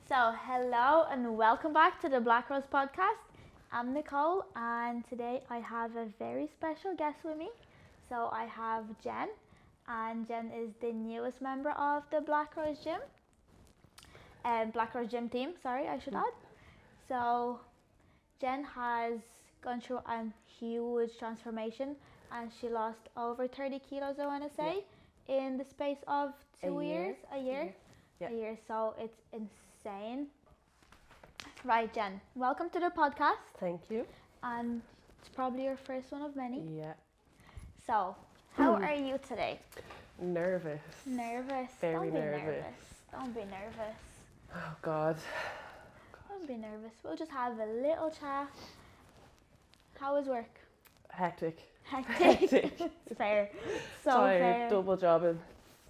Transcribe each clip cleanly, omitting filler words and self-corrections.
So, hello and welcome back to the Black Rose podcast. I'm Nicole, and today I have a very special guest with me. So, I have Jen, and Jen is the newest member of the Black Rose Gym. Black Rose Gym team, sorry, I should add. So, Jen has gone through a huge transformation, and she lost over 30 kilos, I want to say, in the space of 2 years. A year. So, it's insane. Right, Jen, welcome to the podcast. Thank you. And it's probably your first one of many. Yeah. So, how are you today? Nervous. Nervous? Very Don't be nervous. Don't be nervous. Oh, God. Don't be nervous. We'll just have a little chat. How is work? Hectic. Hectic. It's fair. So Tired, fair. double jobbing.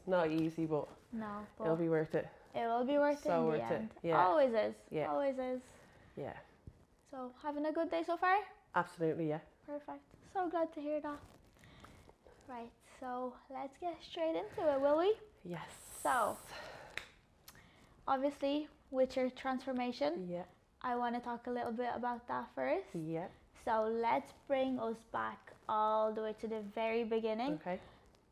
Not easy, but No, but it'll be worth it. it will be worth it in worth the it. end. Yeah. Always is. Yeah. Always is. Yeah. So, having a good day so far? Absolutely, yeah. Perfect. So glad to hear that. Right, so let's get straight into it, will we? Yes. So, obviously, with your transformation, Yeah. I want to talk a little bit about that first. Yeah. So, let's bring us back all the way to the very beginning. Okay.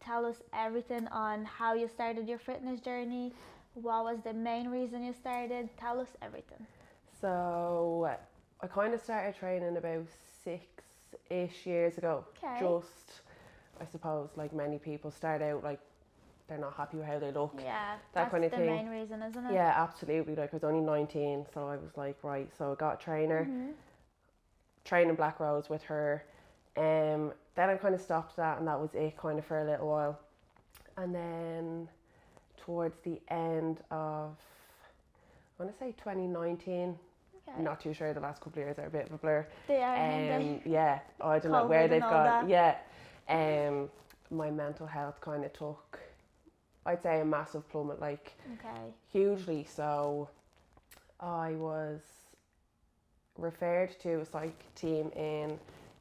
Tell us everything on how you started your fitness journey. What was the main reason you started? Tell us everything. So, I kind of started training about 6-ish years ago. Okay. Just, I suppose, like many people start out like they're not happy with how they look. Yeah, That that's kind of the thing. main reason, isn't it? Yeah, absolutely. Like I was only 19, so I was like, right. So I got a trainer, training Black Rose with her. Then I kind of stopped that, and that was it, kind of for a little while. And then towards the end of, I want to say 2019. Okay. Not too sure. The last couple of years are a bit of a blur. They are, aren't they? Yeah, I don't know where COVID they've and all gone. that. Yeah. My mental health kind of took, I'd say, a massive plummet, like Okay. hugely. So I was referred to a psych team in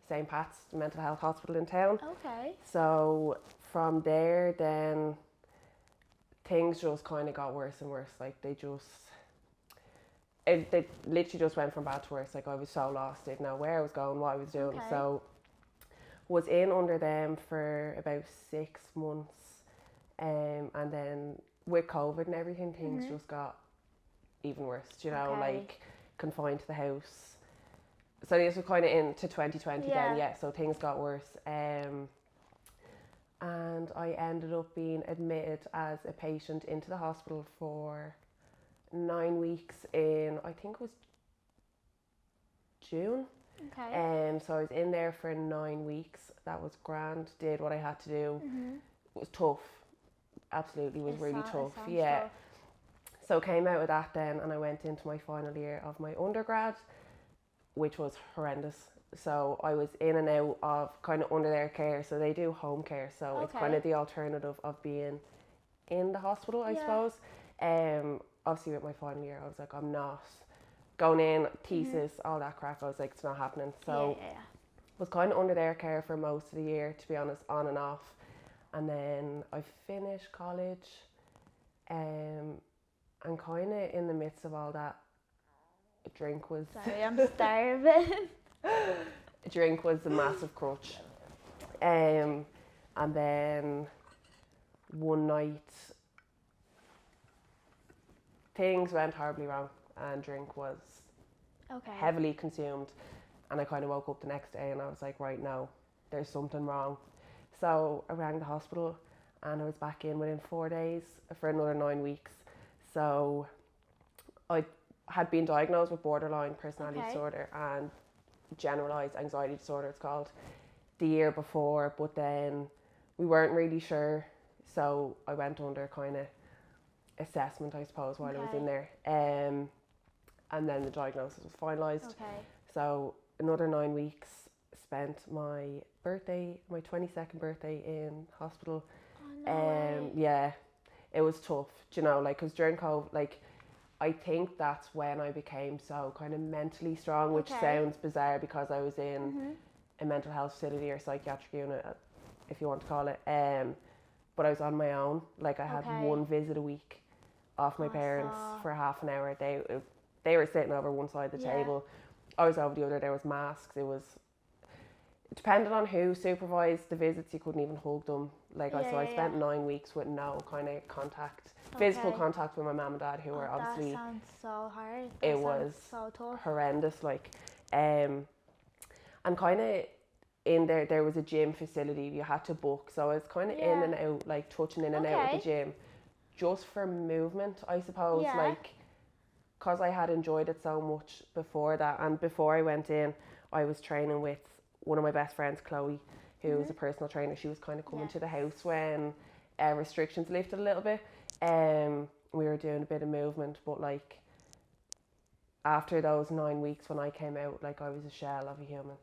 St. Pat's Mental Health Hospital in town. Okay. So from there, then things just kind of got worse and worse. Like they literally just went from bad to worse. Like I was so lost, didn't know where I was going, what I was doing. Okay. So was in under them for about 6 months, and then with COVID and everything, things just got even worse. You know, Okay. like confined to the house. So this was kind of into 2020 then, Yeah. so things got worse. And I ended up being admitted as a patient into the hospital for 9 weeks in, I think it was June. Okay. So I was in there for 9 weeks. That was grand. Did what I had to do. It was tough. Absolutely was really tough. Yeah. Tough. So came out of that then, and I went into my final year of my undergrad, which was horrendous. So I was in and out of kind of under their care. So they do home care. So it's kind of the alternative of being in the hospital, I suppose. Obviously with my final year, I was like, I'm not going in, thesis, all that crack. I was like, it's not happening. So was kind of under their care for most of the year, to be honest, on and off. And then I finished college, and kind of in the midst of all that, drink was Sorry, I'm starving. drink was a massive crutch. And then one night things went horribly wrong, and drink was heavily consumed, and I kind of woke up the next day and I was like, right, no, there's something wrong. So I rang the hospital, and I was back in within 4 days for another 9 weeks. So I had been diagnosed with borderline personality disorder and generalized anxiety disorder, it's called, the year before, but then we weren't really sure, so I went under kind of assessment, I suppose, while I was in there, and then the diagnosis was finalised. So another 9 weeks spent my birthday, my 22nd birthday, in hospital. Yeah, it was tough, do you know, like, because during COVID, like, I think that's when I became so kind of mentally strong, which sounds bizarre because I was in a mental health facility or psychiatric unit, if you want to call it. But I was on my own. Like I had one visit a week, off my parents for half an hour. They were sitting over one side of the table. I was over the other. There was masks. It depended on who supervised the visits. You couldn't even hug them. I spent 9 weeks with no kind of contact, physical contact with my mum and dad, who were obviously. That sounds so hard. It was so tough. Horrendous. And kind of in there was a gym facility you had to book. So I was kind of in and out, like touching in and out of the gym, just for movement, I suppose. Because I had enjoyed it so much before that, and before I went in, I was training with one of my best friends, Chloe, who was a personal trainer. She was kind of coming to the house when restrictions lifted a little bit. We were doing a bit of movement, but after those 9 weeks when I came out, I was a shell of a human.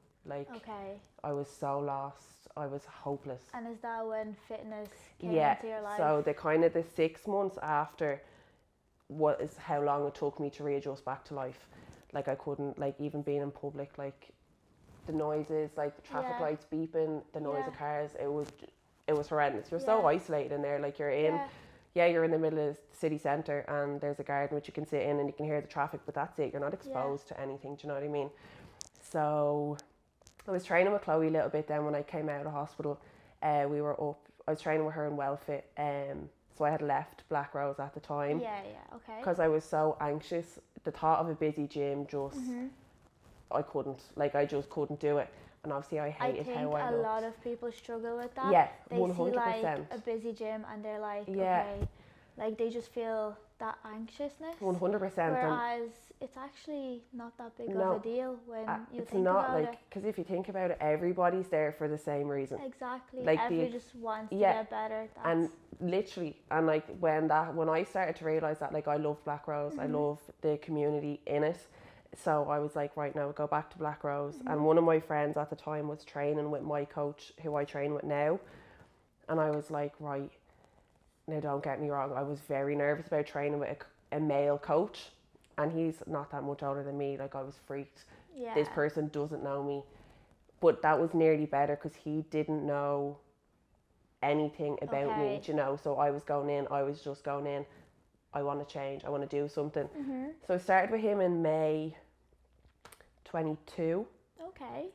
I was so lost. I was hopeless. And is that when fitness came into your life? So the 6 months after was how long it took me to readjust back to life. I couldn't, even being in public, the noises, the traffic lights beeping, the noise of cars, it was horrendous. You're so isolated in there, you're in, you're in the middle of the city centre and there's a garden which you can sit in and you can hear the traffic, but that's it. You're not exposed to anything, do you know what I mean? So I was training with Chloe a little bit then when I came out of hospital. I was training with her in WellFit, so I had left Black Rose at the time. Because I was so anxious. The thought of a busy gym just, I couldn't, I just couldn't do it. And obviously I hated how I looked. I think a lot of people struggle with that. Yeah, they 100%. See a busy gym and they're okay, they just feel that anxiousness. 100%. Whereas it's actually not that big of a deal when you think about it. Because if you think about it, everybody's there for the same reason. Exactly. Everybody just wants to get better. And literally, and when I started to realise that, I love Black Rose, I love the community in it. So I was right now, go back to Black Rose. And one of my friends at the time was training with my coach, who I train with now. And I was right, now don't get me wrong, I was very nervous about training with a male coach. And he's not that much older than me. I was freaked. This person doesn't know me. But that was nearly better because he didn't know anything about me, you know. So I was just going in, I want to change, I want to do something. So I started with him in May 22. Okay.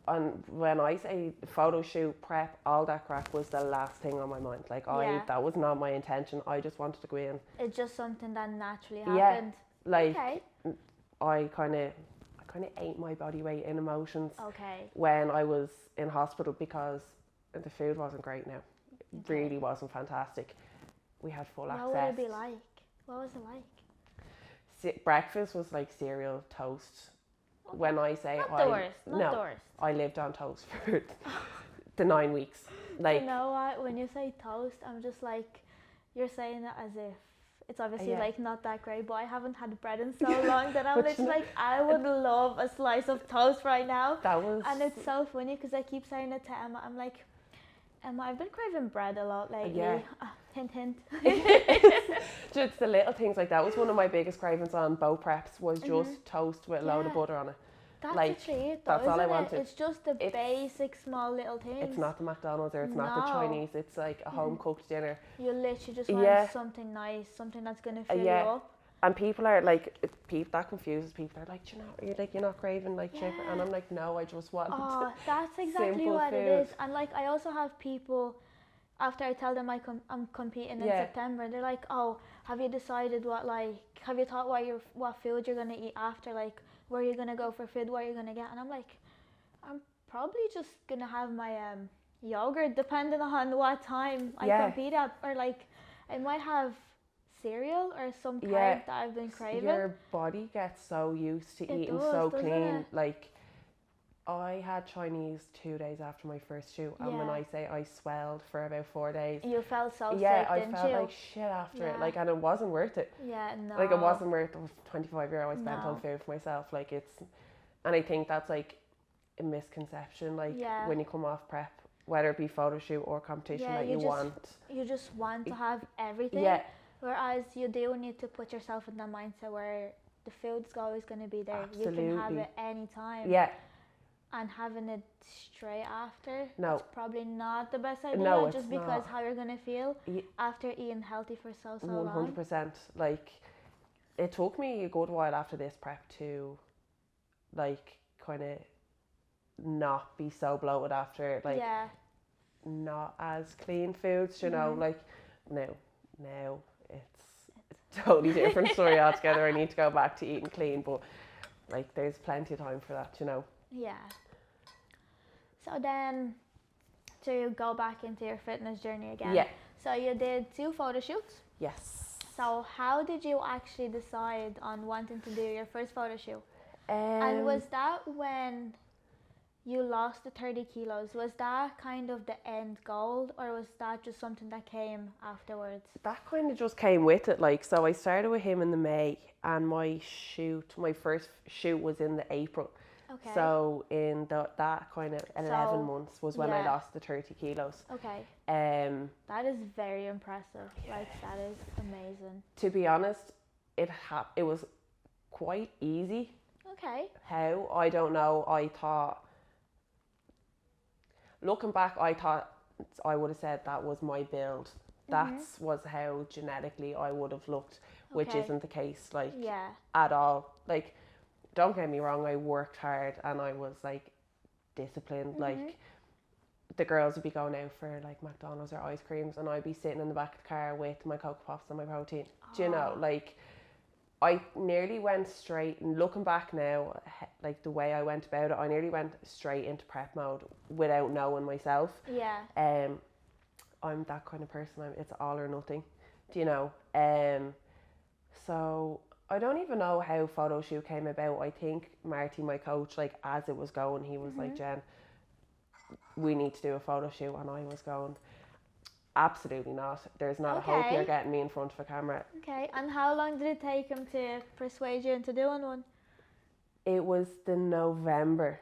And when I say photo shoot, prep, all that crap was the last thing on my mind. That was not my intention. I just wanted to go in. It's just something that naturally happened. I kind of ate my body weight in emotions. Okay. When I was in hospital because the food wasn't great now. It really wasn't fantastic. We had full access. What would it be like? What was it like? Breakfast was cereal, toast. Okay. When I say not the worst. I lived on toast for the 9 weeks. You know what? When you say toast, I'm just you're saying it as if it's obviously not that great, but I haven't had bread in so long that I'm literally I would love a slice of toast right now. And it's so funny because I keep saying it to Emma. I'm Emma, I've been craving bread a lot lately. Hint, hint. Just the little things that was one of my biggest cravings on boat preps was just toast with a load of butter on it. That's literally it though, that's all I wanted. It's just the basic small little things. It's not the McDonald's or it's not the Chinese, it's a home cooked dinner. You literally just want something nice, something that's going to fill you up. And people are that confuses people. They're you're not craving chipper, and I'm no, I just want. Oh, that's exactly what it is. And I also have people, after I tell them I'm competing in September, and they're oh, have you decided have you thought what food you're gonna eat after, where you're gonna go for food, what you're gonna get? And I'm I'm probably just gonna have my yogurt, depending on what time I compete at, or I might have cereal or some carb that I've been craving. Your body gets so used to eating so clean. I had Chinese 2 days after my first shoot, and when I say I swelled for about 4 days. You felt so sick, I didn't felt you? like shit after it, and it wasn't worth it. Yeah, no. It wasn't worth the €25 I spent on food for myself. And I think that's a misconception. When you come off prep, whether it be photo shoot or competition, you just want to have everything. Whereas you do need to put yourself in that mindset where the food's always going to be there. Absolutely. You can have it anytime. Yeah. And having it straight after, No. it's probably not the best idea. No, it's just because not. how you're gonna feel after eating healthy for so long. 100%. Like, it took me a good while after this prep to, like, kind of not be so bloated after, like, not as clean foods, you know, like, now it's a totally different story altogether. I need to go back to eating clean, but, like, there's plenty of time for that, you know. Yeah. So then, to go back into your fitness journey again. Yeah. So you did 2 photo shoots? Yes. So how did you actually decide on wanting to do your first photo shoot? And was that when you lost the 30 kilos? Was that kind of the end goal, or was that just something that came afterwards? That kind of just came with it. Like, so I started with him in the May, and my first shoot was in the April. Okay. So in that kind of 11 months was when I lost the 30 kilos. Okay. That is very impressive. Like, that is amazing. To be honest, it was quite easy. Okay. How? I don't know. I thought, looking back, I thought I would have said that was my build. That was how genetically I would have looked, which isn't the case, like, at all. Like, don't get me wrong, I worked hard and I was, like, disciplined. Like, the girls would be going out for, like, McDonald's or ice creams, and I'd be sitting in the back of the car with my Cocoa Pops and my protein. Do you know, like, I nearly went straight, and looking back now, like, the way I went about it, I nearly went straight into prep mode without knowing myself. Yeah. I'm that kind of person. It's all or nothing, do you know? So I don't even know how photo shoot came about. I think Marty, my coach, like, as it was going, he was like, Jen, we need to do a photo shoot. And I was going, absolutely not. There's not a hope you're getting me in front of a camera. Okay, and how long did it take him to persuade you into doing one? It was the November,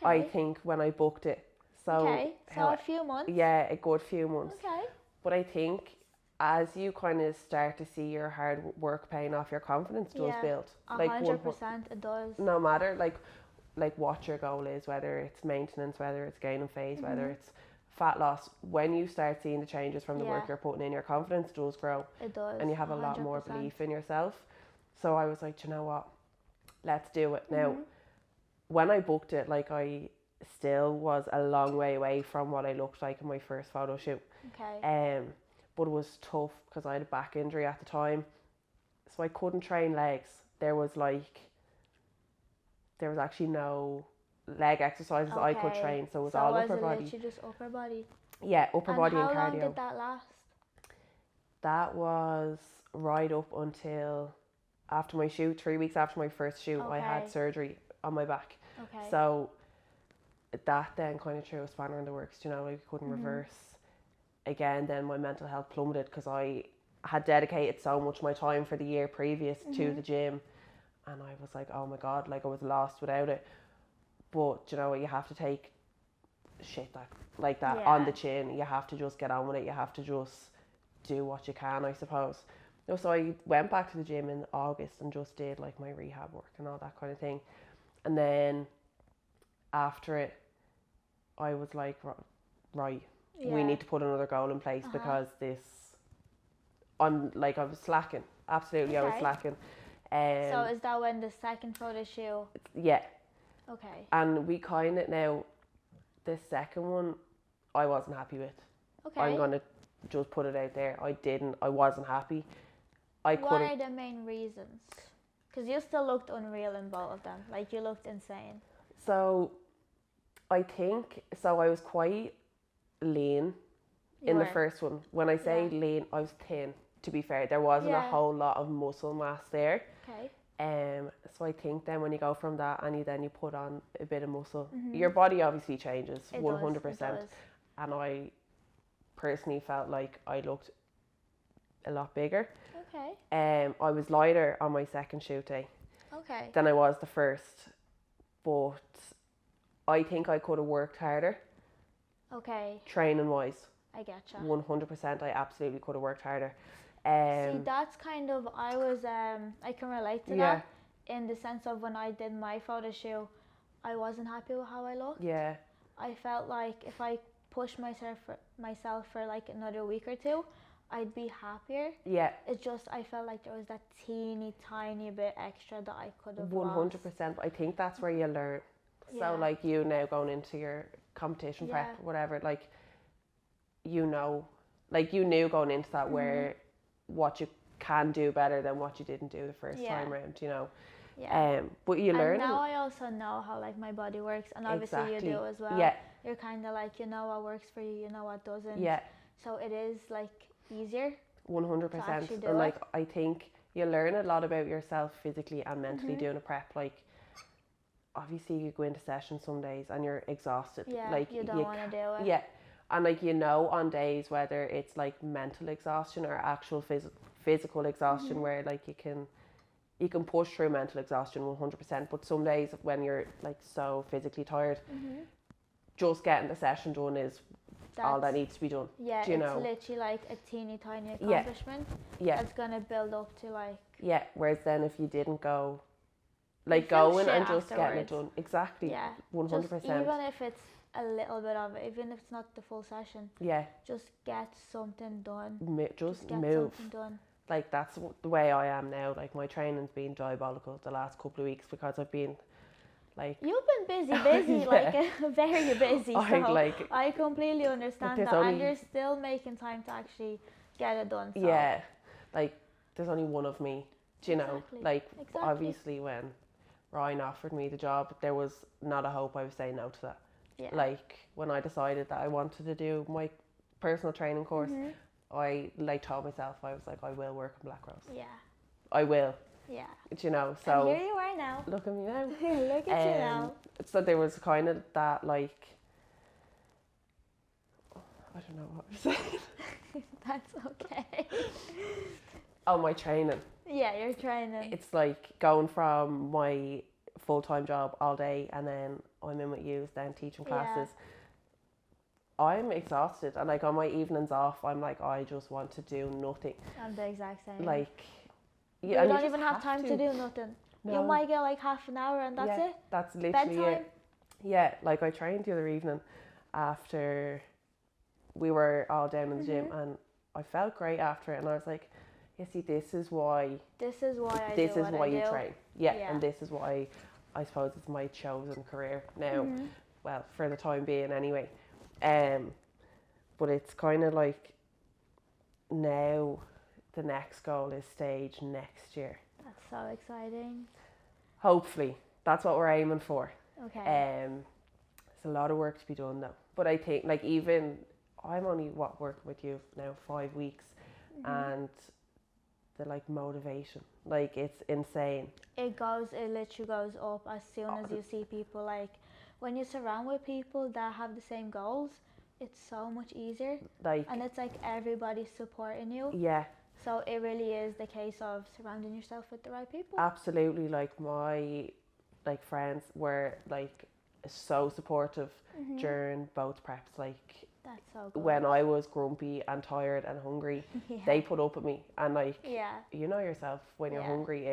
I think, when I booked it. So, so a few months? Yeah, a good few months. Okay. But I think as you kind of start to see your hard work paying off, your confidence does build. 100% it does. No matter like what your goal is, whether it's maintenance, whether it's gain and phase, whether it's fat loss, when you start seeing the changes from the work you're putting in, your confidence does grow. It does. And you have 100%. A lot more belief in yourself. So I was like, you know what? Let's do it. Now, when I booked it, like, I still was a long way away from what I looked like in my first photo shoot. Okay. But it was tough because I had a back injury at the time, so I couldn't train legs. There was actually no leg exercises I could train, so it was all upper body. Literally just upper body? Yeah, upper body and cardio. How long did that last? That was right up until after my shoot. 3 weeks after my first shoot, I had surgery on my back. Okay. So that then kind of threw a spanner in the works, you know, like, I couldn't reverse. Again, then my mental health plummeted because I had dedicated so much of my time for the year previous to the gym, and I was like, oh my God, like, I was lost without it. But you know what, you have to take shit like that on the chin. You have to just get on with it. You have to just do what you can, I suppose. So I went back to the gym in August and just did, like, my rehab work and all that kind of thing. And then after it, I was like, right, we need to put another goal in place because I was slacking. Absolutely, I was slacking. So is that when the second photo shoot? Yeah. Okay. And we kind of, now, the second one, I wasn't happy with. Okay. I'm going to just put it out there. I wasn't happy. What are the main reasons? Because you still looked unreal in both of them. Like, you looked insane. So, I think, I was quite lean in the first one. When I say lean, I was thin, to be fair. There wasn't a whole lot of muscle mass there. Okay. So I think then when you go from that and you put on a bit of muscle, your body obviously changes. It 100%. Does. And I personally felt like I looked a lot bigger. Okay. I was lighter on my second shoot day. Okay. Than I was the first. But I think I could have worked harder. Okay. Training wise. I getcha. 100%, I absolutely could have worked harder. See, that's kind of, I can relate to that, in the sense of when I did my photo shoot, I wasn't happy with how I looked. Yeah. I felt like if I pushed myself for like another week or two, I'd be happier. Yeah. It's just I felt like there was that teeny tiny bit extra that I could have 100%. I think that's where you learn. Yeah. So like you now going into your competition prep, whatever, like you know, like you knew going into that where what you can do better than what you didn't do the first time round, you know. Yeah. But you learn. And now I also know how like my body works, and obviously you do as well. Yeah. You're kind of like, you know what works for you, you know what doesn't. Yeah. So it is like easier. 100%. And like I think you learn a lot about yourself physically and mentally doing a prep. Like obviously you go into session some days and you're exhausted. Yeah. Like you don't want to do it. Yeah. And like you know on days whether it's like mental exhaustion or actual physical exhaustion where like you can push through mental exhaustion 100%, but some days when you're like so physically tired, just getting the session done is all that needs to be done. Yeah, do you it's know? literally like a teeny tiny accomplishment. Yeah. That's gonna build up to like. Yeah. Whereas then if you didn't go, like going and just getting it done, exactly. Yeah. 100%. Even if it's a little bit of it, even if it's not the full session. Yeah. Just get something done. Just get move. something done. Like that's the way I am now. Like my training's been diabolical the last couple of weeks because I've been like. You've been busy, like very busy. So I completely understand that, and you're still making time to actually get it done. So. Yeah, like there's only one of me. Do you know? Like obviously when Ryan offered me the job, there was not a hope I was saying no to that. Yeah. Like when I decided that I wanted to do my personal training course. I like told myself, I was like, I will work in Black Rose. Yeah. I will. Yeah. Do you know? So and here you are now. Look at me now. Look at you now. So there was kind of that like, I don't know what I'm saying. That's okay. Oh, my training. Yeah, your training. It's like going from my full-time job all day and then I'm in with you, then teaching classes. Yeah. I'm exhausted, and like on my evenings off, I'm like, I just want to do nothing. I'm the exact same. Like, you don't even have time to do nothing. No. You might get like half an hour, and that's it. That's literally bedtime. It. Yeah, like I trained the other evening after we were all down in the gym, and I felt great after it, and I was like, you see, this is why you train. Yeah, and this is why I suppose it's my chosen career now. Well, for the time being, anyway. But it's kind of like now the next goal is stage next year. That's so exciting. Hopefully, that's what we're aiming for. Okay. It's a lot of work to be done though. But I think like even I'm only working with you now 5 weeks, and the like motivation, like it's insane. It literally goes up as soon as you see people like. When you surround with people that have the same goals, it's so much easier. Like, and it's like everybody's supporting you. Yeah. So it really is the case of surrounding yourself with the right people. Absolutely. Like my friends were like so supportive during both preps. Like that's so good. When I was grumpy and tired and hungry, they put up with me. And like you know yourself, when you're hungry,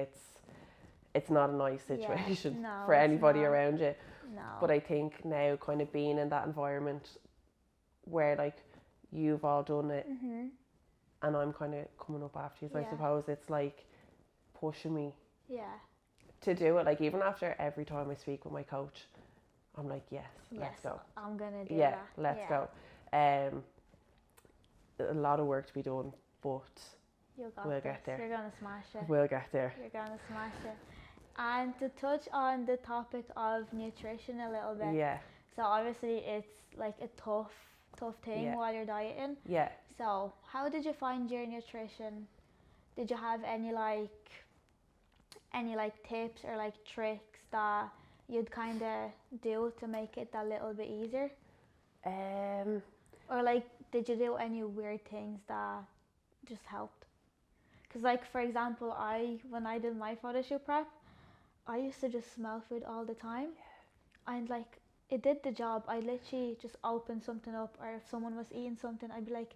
it's not a nice situation for anybody around you. No. But I think now kind of being in that environment where like you've all done it and I'm kind of coming up after you, so I suppose it's like pushing me to do it. Like even after every time I speak with my coach, I'm like, yes, let's go. I'm going to do that. Let's go. A lot of work to be done, but we'll get there. You're going to smash it. We'll get there. You're going to smash it. And to touch on the topic of nutrition a little bit. Yeah. So obviously it's like a tough thing while you're dieting. Yeah. So how did you find your nutrition? Did you have any tips or like tricks that you'd kind of do to make it a little bit easier? Or like did you do any weird things that just helped? Because like for example, when I did my photo shoot prep, I used to just smell food all the time, and like it did the job. I literally just opened something up, or if someone was eating something, I'd be like,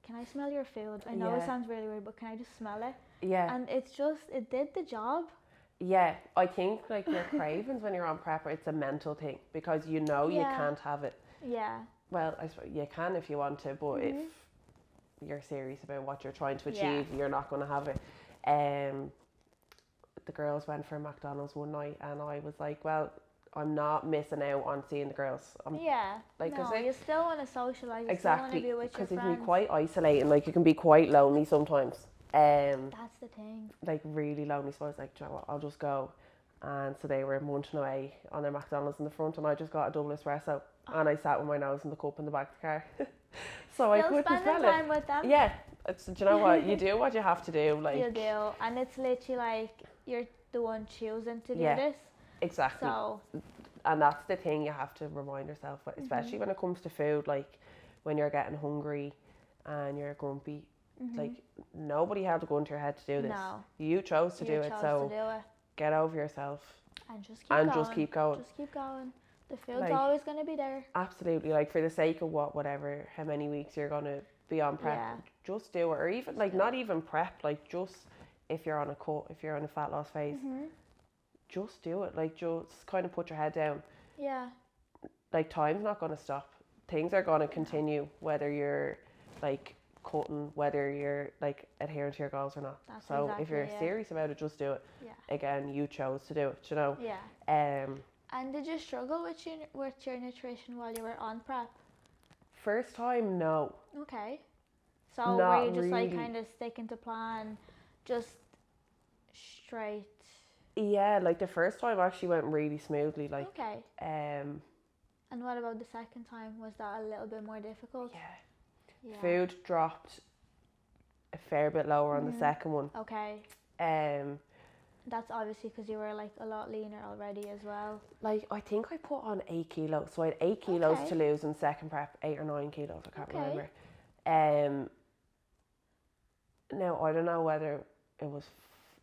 can I smell your food? I know it sounds really weird, but can I just smell it? Yeah. And it did the job. Yeah, I think like your cravings when you're on prep, it's a mental thing because you know you can't have it. Yeah. Well, I suppose you can if you want to, but if you're serious about what you're trying to achieve, you're not going to have it. The girls went for McDonald's one night, and I was like, well, I'm not missing out on seeing the girls. Like, no, you still want to socialise. You still want to be with your friends. Because it can be quite isolating. Like, you can be quite lonely sometimes. That's the thing. Like, really lonely. So I was like, do you know what, I'll just go. And so they were munching away on their McDonald's in the front, and I just got a double espresso. And I sat with my nose in the cup in the back of the car. So I couldn't smell it. Spending time with them. Yeah. Do you know what? You do what you have to do. Like, you do. And it's literally like you're the one choosing to do this. Exactly. So, and that's the thing you have to remind yourself, especially when it comes to food, like when you're getting hungry and you're grumpy, like nobody had to go into your head to do this. No. You chose to do it, so get over yourself. And just keep going. Just keep going. The food's always going to be there. Absolutely. Like, for the sake of how many weeks you're going to be on prep, just do it. Or even, like, not even prep, like, just if you're on a cut, if you're on a fat loss phase, just do it. Like, just kind of put your head down. Yeah. Like, time's not going to stop. Things are going to continue, whether you're, like, cutting, whether you're, like, adhering to your goals or not. If you're serious about it, just do it. Yeah. Again, you chose to do it, you know? Yeah. And did you struggle with your nutrition while you were on prep? First time, no. Okay. So were you just like kind of sticking to plan, just straight? Yeah, like the first time actually went really smoothly. Like, okay. And what about the second time? Was that a little bit more difficult? Yeah. Food dropped a fair bit lower on the second one. Okay. That's obviously because you were like a lot leaner already as well. Like, I think I put on 8 kilos. So I had 8 kilos to lose in second prep, 8 or 9 kilos, I can't remember. Now, I don't know whether it was,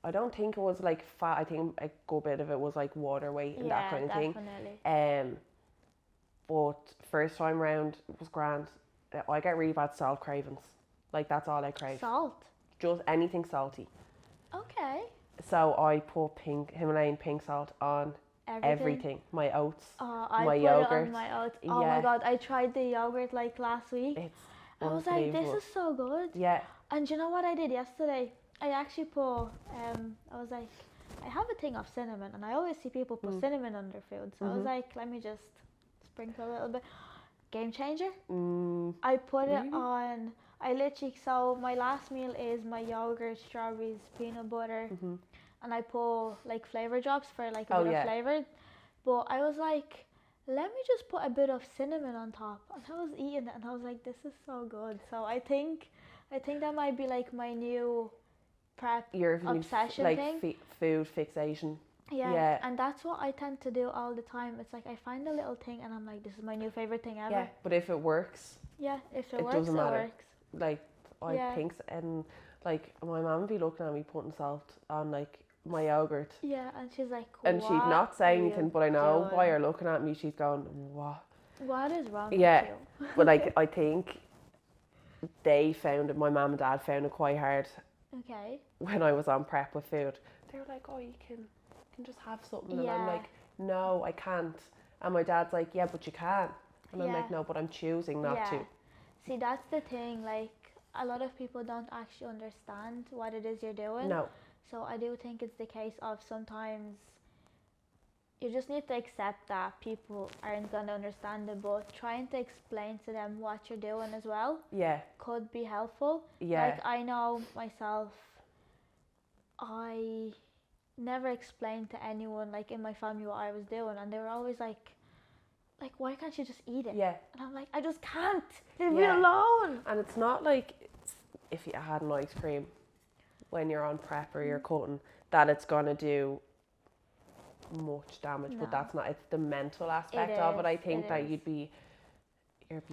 I don't think it was like fat. I think a good bit of it was like water weight and that kind of thing. Definitely. But first time round, it was grand. I get really bad salt cravings. Like, that's all I crave. Salt? Just anything salty. Okay. So I put Himalayan pink salt on everything. My oats, my yogurt. It on my oats. Oh my god, I tried the yogurt like last week. I was like, this is so good. Yeah. And you know what I did yesterday? I actually put, I was like, I have a thing of cinnamon, and I always see people put cinnamon on their food. So I was like, let me just sprinkle a little bit. Game changer. I put it on. I literally, so my last meal is my yogurt, strawberries, peanut butter, and I put like flavor drops for like a bit of flavor. But I was like, let me just put a bit of cinnamon on top. And I was eating it, and I was like, this is so good. So I think that might be like my new prep obsession thing. Like food fixation. Yeah, and that's what I tend to do all the time. It's like I find a little thing, and I'm like, this is my new favorite thing ever. Yeah, but if it works. Yeah, if it works, doesn't matter. It works. Like, I think, and like my mum would be looking at me putting salt on like my yogurt. Yeah, and she's like, and she'd not say anything, but I know by her looking at me, she's going, what? What is wrong with you? But like, I think they found it, my mum and dad found it quite hard. Okay. When I was on prep with food, they were like, oh, you can just have something. And I'm like, no, I can't. And my dad's like, yeah, but you can. And I'm like, no, but I'm choosing not to. See, that's the thing, like, a lot of people don't actually understand what it is you're doing. No. So I do think it's the case of sometimes you just need to accept that people aren't going to understand it, but trying to explain to them what you're doing as well could be helpful. Like, I know myself, I never explained to anyone, like, in my family what I was doing, and they were always like, why can't you just eat it? Yeah. And I'm like, I just can't. Leave me alone. And it's not like if you had an ice cream when you're on prep or you're cutting, that it's going to do much damage. No. But that's not, it's the mental aspect of it. I think that you'd be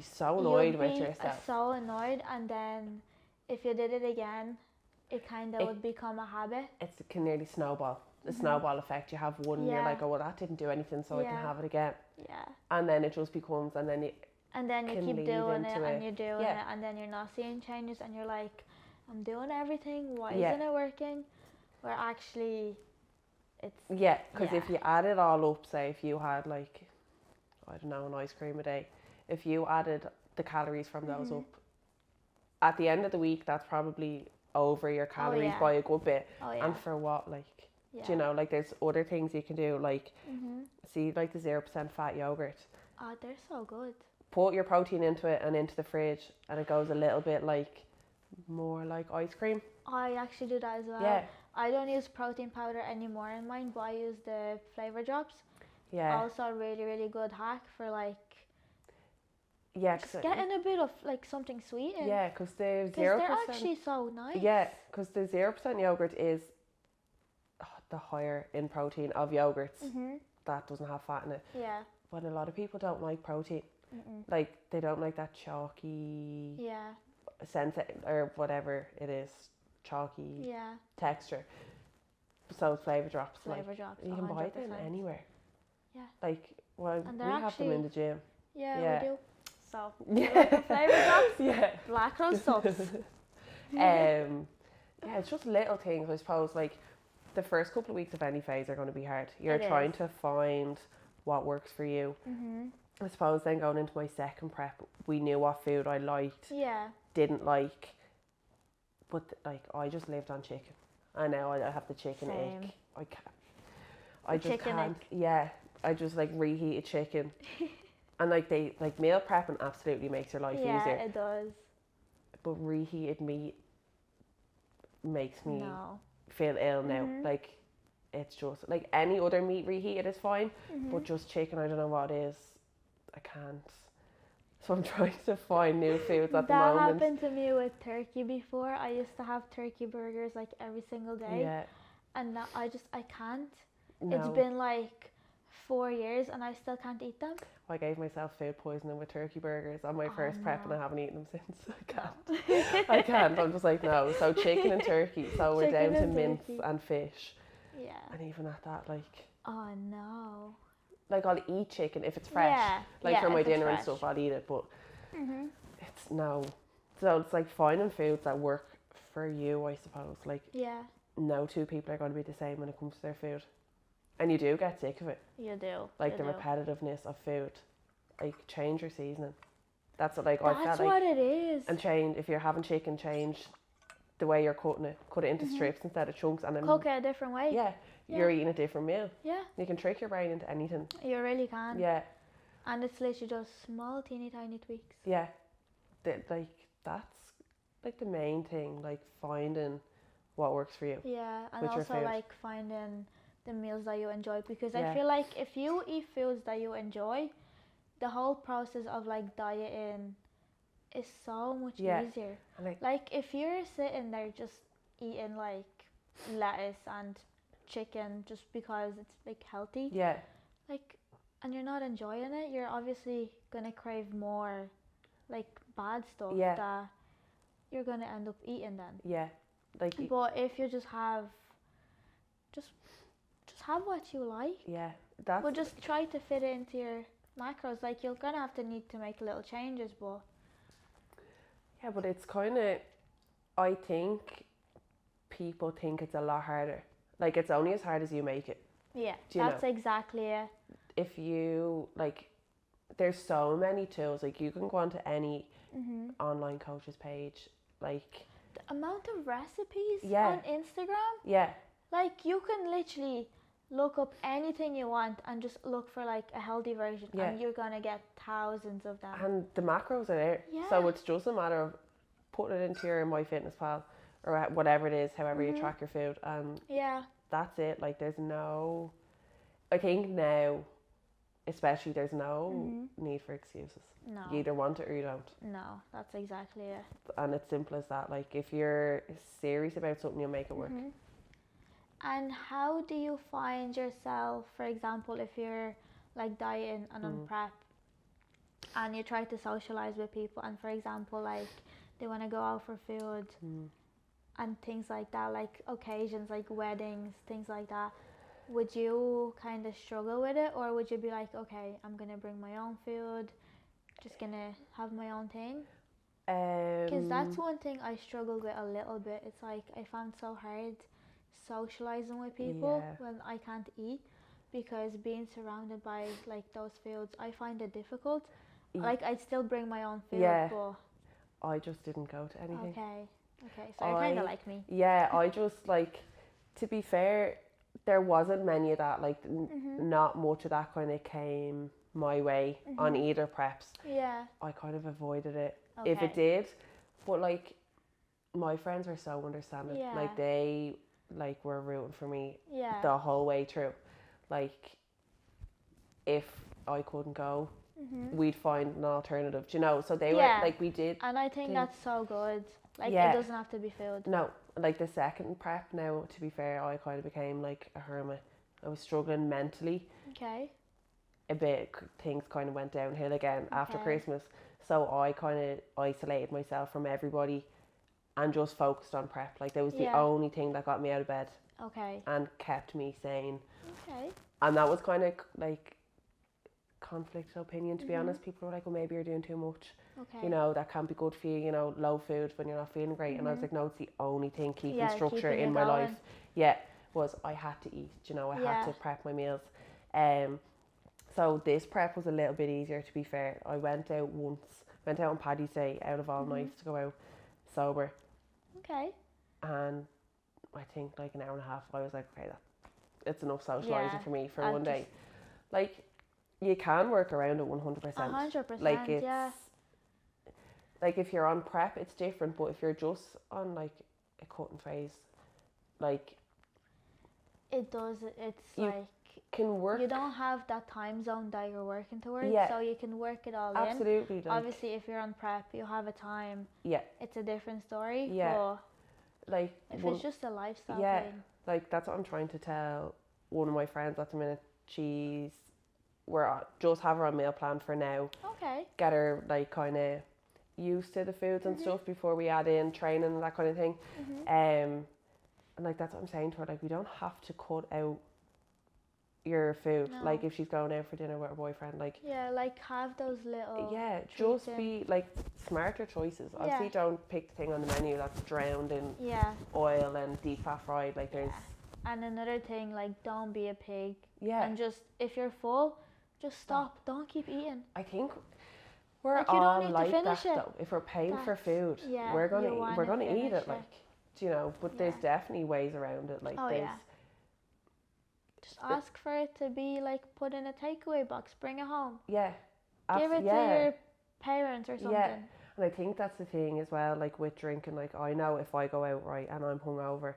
so annoyed with yourself. So annoyed, and then if you did it again, it kind of would become a habit. It can nearly snowball. The snowball effect. You have one, you're like, oh, well, that didn't do anything, so I can have it again. Yeah. And then it just becomes, and then you keep doing it, and you're doing it, and then you're not seeing changes, and you're like, I'm doing everything, why isn't it working? Where actually, it's... Yeah, because if you add it all up, say if you had like, I don't know, an ice cream a day, if you added the calories from those up, at the end of the week, that's probably over your calories by a good bit. And for what, like, do you know, like there's other things you can do, like, see, like the 0% fat yogurt. Oh, they're so good. Put your protein into it and into the fridge, and it goes a little bit like, more like ice cream. I actually do that as well. Yeah. I don't use protein powder anymore in mine, but I use the flavor drops. Yeah. Also a really, really good hack for like... Yeah. Just getting a bit of like something sweet in. Yeah, because the 0%... Because they're actually so nice. Yeah, because the 0% yogurt is the higher in protein of yogurts that doesn't have fat in it. Yeah. But a lot of people don't like protein. Like, they don't like that chalky sense, or whatever it is, chalky texture. So flavor drops. Flavor drops. You can buy them anywhere. Yeah. Like, well, we have them in the gym. Yeah, we do. So, like the flavor drops? Yeah. Black Rose subs. Yeah, it's just little things, I suppose. Like, the first couple of weeks of any phase are going to be hard. You're trying to find what works for you. I suppose then going into my second prep, we knew what food I liked, didn't like, but like I just lived on chicken. I know I have the chicken ache. I can't. I just can't. Yeah, I just like reheated chicken, and like meal prepping absolutely makes your life easier. Yeah, it does. But reheated meat makes me feel ill now. Like, it's just like any other meat reheated is fine, but just chicken, I don't know what it is. I can't. So I'm trying to find new foods at the moment. That happened to me with turkey before. I used to have turkey burgers like every single day. Yeah. And now I can't. No. It's been like 4 years and I still can't eat them. I gave myself food poisoning with turkey burgers on my first prep and I haven't eaten them since. I can't. I can't. I'm just like, no. So chicken and turkey. So we're down to mince and fish. Yeah. And even at that, like... Oh, no. Like, I'll eat chicken if it's fresh. Like, for my dinner and stuff, I'll eat it. But it's no. So it's like finding foods that work for you, I suppose. Like, no two people are going to be the same when it comes to their food. And you do get sick of it. You do. Like, the repetitiveness of food. Like, change your seasoning. That's what, like, I felt like... That's what it is. And change, if you're having chicken, change the way you're cutting it. Cut it into strips instead of chunks. And then cook it a different way. Yeah. You're eating a different meal. Yeah. You can trick your brain into anything. You really can. Yeah. And it's literally just small, teeny, tiny tweaks. Yeah. That's like the main thing, like finding what works for you. Yeah, and also like finding the meals that you enjoy, because I feel like if you eat foods that you enjoy, the whole process of like dieting is so much easier. And like if you're sitting there just eating like lettuce and chicken just because it's like healthy, like, and you're not enjoying it, you're obviously gonna crave more like bad stuff that you're gonna end up eating then. Like, but if you just have what you like, but just try to fit it into your macros. Like, you're gonna have to need to make little changes, but but it's kind of, I think people think it's a lot harder. Like, it's only as hard as you make it. Yeah, that's exactly it. If you, like, there's so many tools. Like, you can go onto any online coaches page. Like, the amount of recipes on Instagram. Like, you can literally look up anything you want and just look for, like, a healthy version. And you're going to get thousands of them. And the macros are there. So it's just a matter of putting it into your MyFitnessPal or whatever it is, however you track your food. That's it. Like, there's no... I think now, especially, there's no need for excuses. No. You either want it or you don't. No, that's exactly it. And it's simple as that. Like, if you're serious about something, you'll make it work. And how do you find yourself, for example, if you're like dieting and on prep and you try to socialize with people and, for example, like they want to go out for food and things like that, like occasions like weddings, things like that, would you kind of struggle with it, or would you be like, okay, I'm going to bring my own food, just going to have my own thing? Because that's one thing I struggled with a little bit. It's like I found so hard socializing with people when I can't eat, because being surrounded by like those foods, I find it difficult. Like I'd still bring my own food, but I just didn't go to anything. Okay, so you're kind of like me. Yeah, I just like, to be fair, there wasn't many of that, like not much of that kind of came my way on either preps. Yeah. I kind of avoided it if it did, but like my friends were so understanding. Yeah. Like they like were rooting for me Yeah. the whole way through. Like if I couldn't go, we'd find an alternative, you know. So they were like, we did. And I think that's so good. Like it doesn't have to be food. No, like the second prep now, to be fair, I kind of became like a hermit. I was struggling mentally. Okay. A bit, things kind of went downhill again after Christmas. So I kind of isolated myself from everybody and just focused on prep. Like that was the only thing that got me out of bed. Okay. And kept me sane. Okay. And that was kind of like conflicted opinion, to be honest. People were like, well, maybe you're doing too much. Okay. You know, that can't be good for you, you know, low food when you're not feeling great. And I was like, no, it's the only thing keeping structure in my life. Yeah, was I had to eat, you know, I had to prep my meals. So this prep was a little bit easier, to be fair. I went out on Paddy's Day out of all nights to go out sober. Okay. And I think like an hour and a half, I was like, okay, it's enough socialising for me for one day. Like, you can work around it 100%. 100%, like it's, like if you're on prep, it's different. But if you're just on like a cutting phase, like it's like can work. You don't have that time zone that you're working towards, so you can work it all in. Absolutely. Like, obviously, if you're on prep, you have a time. Yeah. It's a different story. Yeah. But like if it's just a lifestyle thing. Like that's what I'm trying to tell one of my friends at the minute. We're just have her on meal plan for now. Okay. Get her like kind of used to the foods and stuff before we add in training and that kind of thing. And like that's what I'm saying to her. Like we don't have to cut out your food. No. Like if she's going out for dinner with her boyfriend, like like have those little just be like smarter choices. Obviously don't pick the thing on the menu that's drowned in oil and deep fat fried. Like there's and another thing, like don't be a pig. And just if you're full, just stop. Don't keep eating. I think we're like, all like that though. If we're paying for food, we're gonna eat it. Like, you know, but there's definitely ways around it. Like just ask for it to be like put in a takeaway box, bring it home. Yeah. Give it to your parents or something. Yeah. And I think that's the thing as well, like with drinking, like I know if I go out and I'm hungover,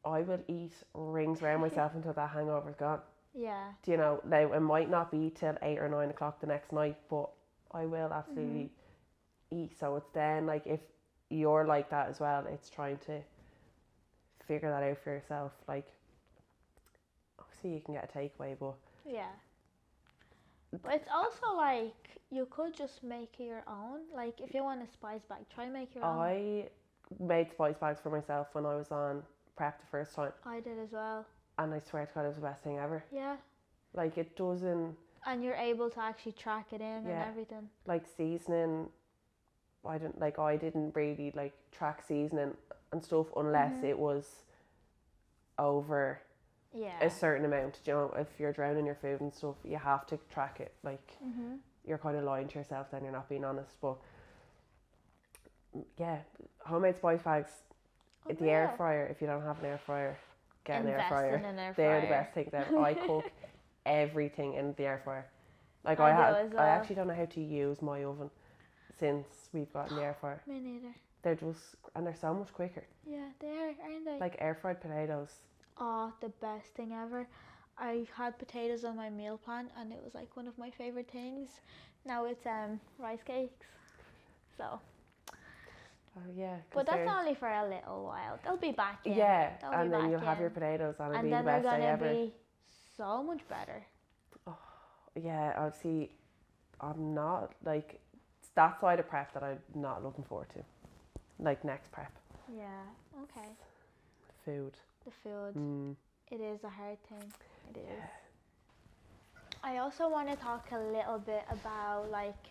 I will eat rings around myself until that hangover's gone. Yeah. Do you know, now it might not be till 8 or 9 o'clock the next night, but I will absolutely eat. So it's then like if you're like that as well, it's trying to figure that out for yourself. Like obviously you can get a takeaway, but but it's also like you could just make your own. Like if you want a spice bag, try and make your own. I made spice bags for myself when I was on prep the first time. I did as well. And I swear to God, it was the best thing ever. Yeah. Like it doesn't. And you're able to actually track it in and everything. Like seasoning, I didn't really like track seasoning and stuff unless it was over a certain amount. You know, if you're drowning your food and stuff, you have to track it. Like you're kind of lying to yourself, then you're not being honest. But yeah, homemade spice bags. The air fryer, if you don't have an air fryer, get an air fryer. They're the best things ever. I cook everything in the air fryer. Like I actually don't know how to use my oven since we've got an air fryer. Me neither. They're so much quicker. Yeah, they are, aren't they? Like air fried potatoes. Oh, the best thing ever. I had potatoes on my meal plan and it was like one of my favorite things. Now it's rice cakes. So but that's only for a little while. They'll be back in. Yeah, and then you'll have your potatoes and it'll be the best day ever. And then they're going to be so much better. Oh, yeah, obviously, I'm not, like, it's that side of prep that I'm not looking forward to. Like, next prep. Yeah, okay. Food. The food. It is a hard thing. It is. I also want to talk a little bit about, like,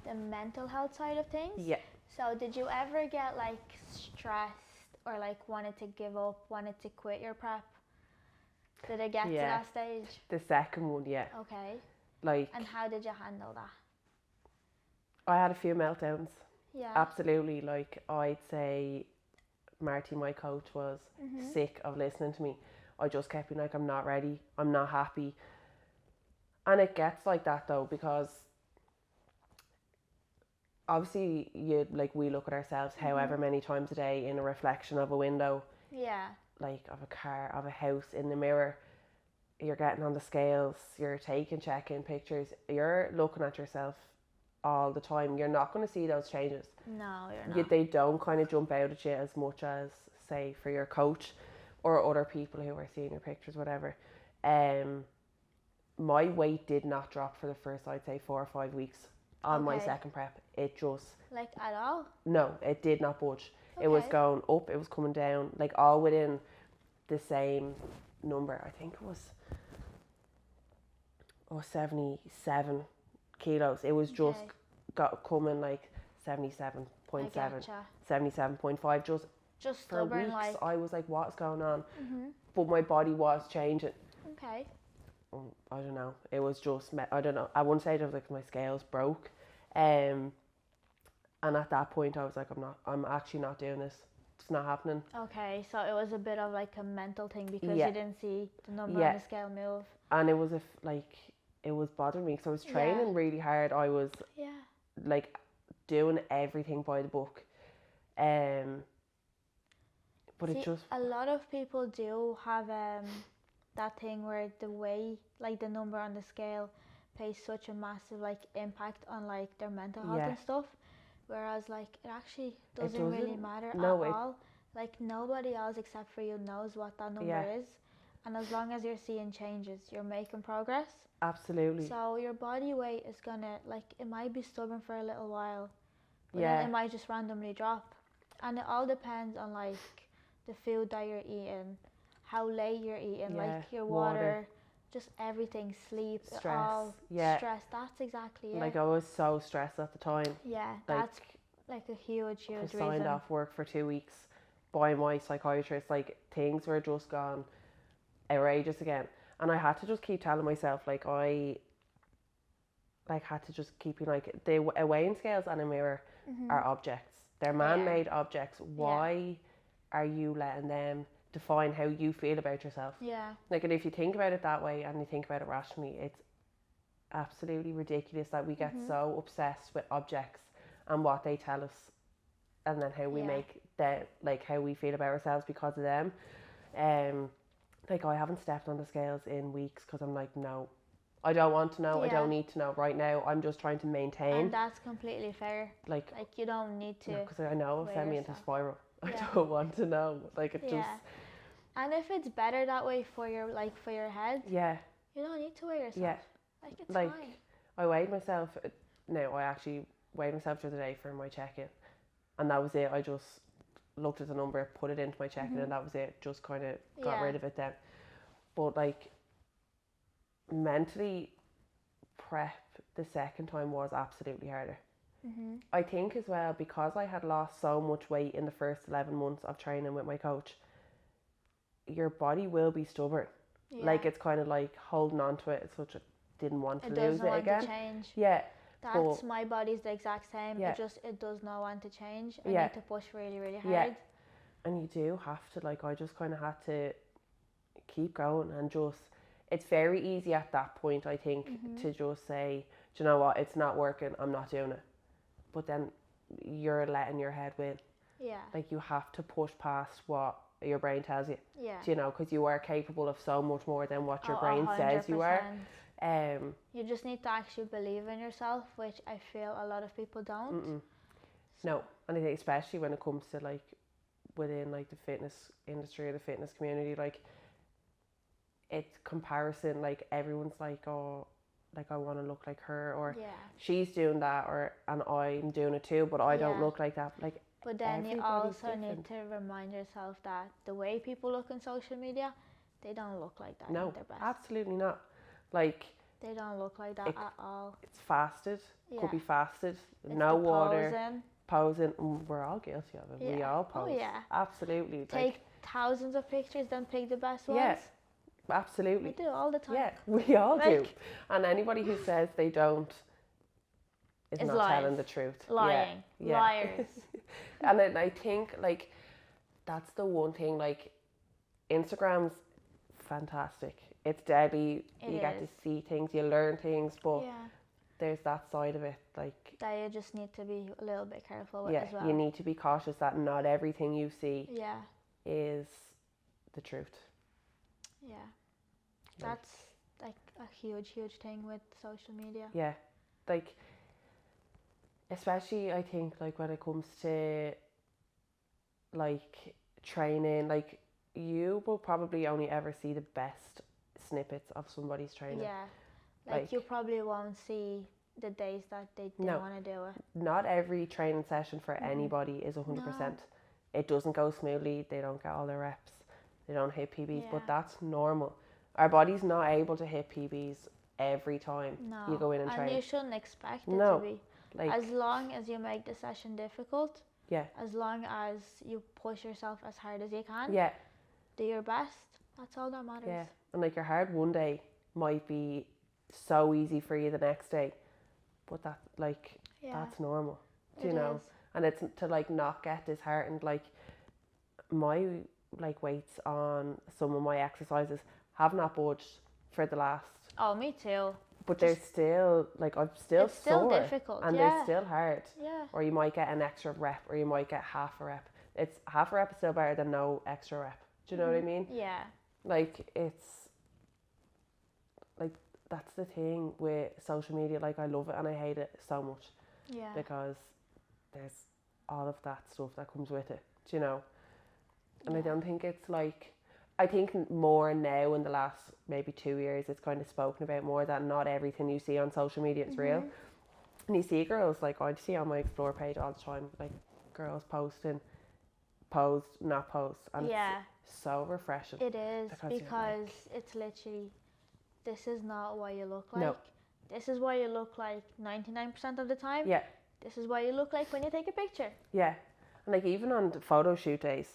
the mental health side of things. Yeah. So did you ever get like stressed or like wanted to give up, wanted to quit your prep? Did it get to that stage? The second one, yeah. Okay. Like. And how did you handle that? I had a few meltdowns. Yeah. Absolutely. Like, I'd say Marty, my coach, was sick of listening to me. I just kept being like, I'm not ready, I'm not happy. And it gets like that though, because obviously we look at ourselves however many times a day in a reflection of a window. Yeah. Like of a car, of a house, in the mirror. You're getting on the scales, you're taking check-in pictures, you're looking at yourself all the time. You're not going to see those changes. No, you're not. They don't kind of jump out at you as much as, say, for your coach or other people who are seeing your pictures, whatever. My weight did not drop for the first, I'd say, 4 or 5 weeks on my second prep. It just... Like at all? No, it did not budge. Okay. It was going up, it was coming down, like all within the same number. I think it was 77 kilos. It was just coming like 77.7, 77.5. Just for stubborn, weeks, I was like, what's going on? But my body was changing. Okay. I don't know. It was just, I don't know. I wouldn't say it was like my scales broke. And at that point, I was like, I'm actually not doing this. It's not happening. Okay, so it was a bit of like a mental thing because you didn't see the number on the scale move. And it was it was bothering me. So I was training really hard. I was like doing everything by the book. But see, it just... A lot of people do have that thing where the way, like the number on the scale plays such a massive like impact on like their mental health and stuff. Whereas like it actually doesn't really matter at all. Like nobody else except for you knows what that number is. And as long as you're seeing changes, you're making progress. Absolutely. So your body weight is gonna, like, it might be stubborn for a little while, but then it might just randomly drop. And it all depends on like the food that you're eating, how late you're eating, like your water, just everything, sleep, stress. Stress. That's exactly it. Like I was so stressed at the time. Yeah, that's like a huge reason. I signed off work for 2 weeks by my psychiatrist. Like things were just gone outrageous again, and I had to just keep telling myself I had to just keep being like, the weighing scales and a mirror are objects. They're man-made objects. Why are you letting them define how you feel about yourself? Yeah. Like, and if you think about it that way and you think about it rationally, it's absolutely ridiculous that we get so obsessed with objects and what they tell us, and then how we make that, like how we feel about ourselves because of them. Like I haven't stepped on the scales in weeks because I'm like, no, I don't want to know. I don't need to know right now. I'm just trying to maintain. And that's completely fair. Like you don't need to. Because I know it'll send me into spiral. I don't want to know. Like it just. And if it's better that way for your head. Yeah. You don't need to weigh yourself. Yeah. Like it's fine. I weighed myself. No, I actually weighed myself the other day for my check-in, and that was it. I just looked at the number, put it into my check-in, and that was it. Just kind of got rid of it then. But like mentally, prep the second time was absolutely harder. I think as well, because I had lost so much weight in the first 11 months of training with my coach, your body will be stubborn. Like it's kind of like holding on to it. It's such a didn't want to lose it again. To change. Yeah. That's my body's the exact same. It does not want to change. I need to push really, really hard. Yeah. And you do have to, like, I just kind of had to keep going and just, it's very easy at that point, I think, to just say, do you know what, it's not working, I'm not doing it. But then you're letting your head win. Yeah. Like you have to push past what your brain tells you. Yeah. Do you know, because you are capable of so much more than what your brain 100%. says you are. You just need to actually believe in yourself, which I feel a lot of people don't. No, and I think especially when it comes to like within like the fitness industry or the fitness community, like it's comparison. Like everyone's like, oh, like I want to look like her, or she's doing that, and I'm doing it too, but I don't look like that. Like, but then you also need to remind yourself that the way people look on social media, they don't look like that. No, at their best. Absolutely not. Like they don't look like that at all. It's fasted. Could be fasted. It's no water. posing. posing. We're all guilty of it. We all pose. Oh yeah. Absolutely. Take thousands of pictures, then pick the best ones. Yeah. Absolutely. We do all the time. Yeah, we all do. And anybody who says they don't is not lying. telling the truth. Lying. Yeah. Liars. And then I think, like, that's the one thing, like, Instagram's fantastic. It's deadly. You get to see things, you learn things, but there's that side of it, like, that you just need to be a little bit careful with as well. You need to be cautious that not everything you see is the truth. Yeah. That's like a huge thing with social media. Yeah. Like, especially I think, like, when it comes to, like, training, like, you will probably only ever see the best snippets of somebody's training. Yeah. Like you probably won't see the days that they don't want to do it. Not every training session for anybody is 100%. No. It doesn't go smoothly. They don't get all their reps. They don't hit PBs, but that's normal. Our body's not able to hit PBs every time you go in and train. And you shouldn't expect it to be. Like, as long as you make the session difficult, as long as you push yourself as hard as you can, do your best, that's all that matters. Yeah, and like, your hard one day might be so easy for you the next day, but that, like, that's normal, do you know? And it's to, like, not get disheartened. Like, my, like, weights on some of my exercises have not budged for the last. Oh, me too. But they're still, like, I'm still it's still sore, difficult, and they're still hard. Yeah. Or you might get an extra rep, or you might get half a rep. It's half a rep is still better than no extra rep. Do you know what I mean? Yeah. Like, it's like, that's the thing with social media. Like, I love it and I hate it so much. Yeah. Because there's all of that stuff that comes with it. Do you know? And I don't think it's like. I think more now in the last maybe 2 years, it's kind of spoken about more that not everything you see on social media is real. And you see girls, like, I see on my Explore page all the time, like, girls posting, posed, not post. And it's so refreshing. It is, because it's literally, this is not what you look like. No. This is what you look like 99% of the time. Yeah. This is what you look like when you take a picture. Yeah. And, like, even on the photo shoot days,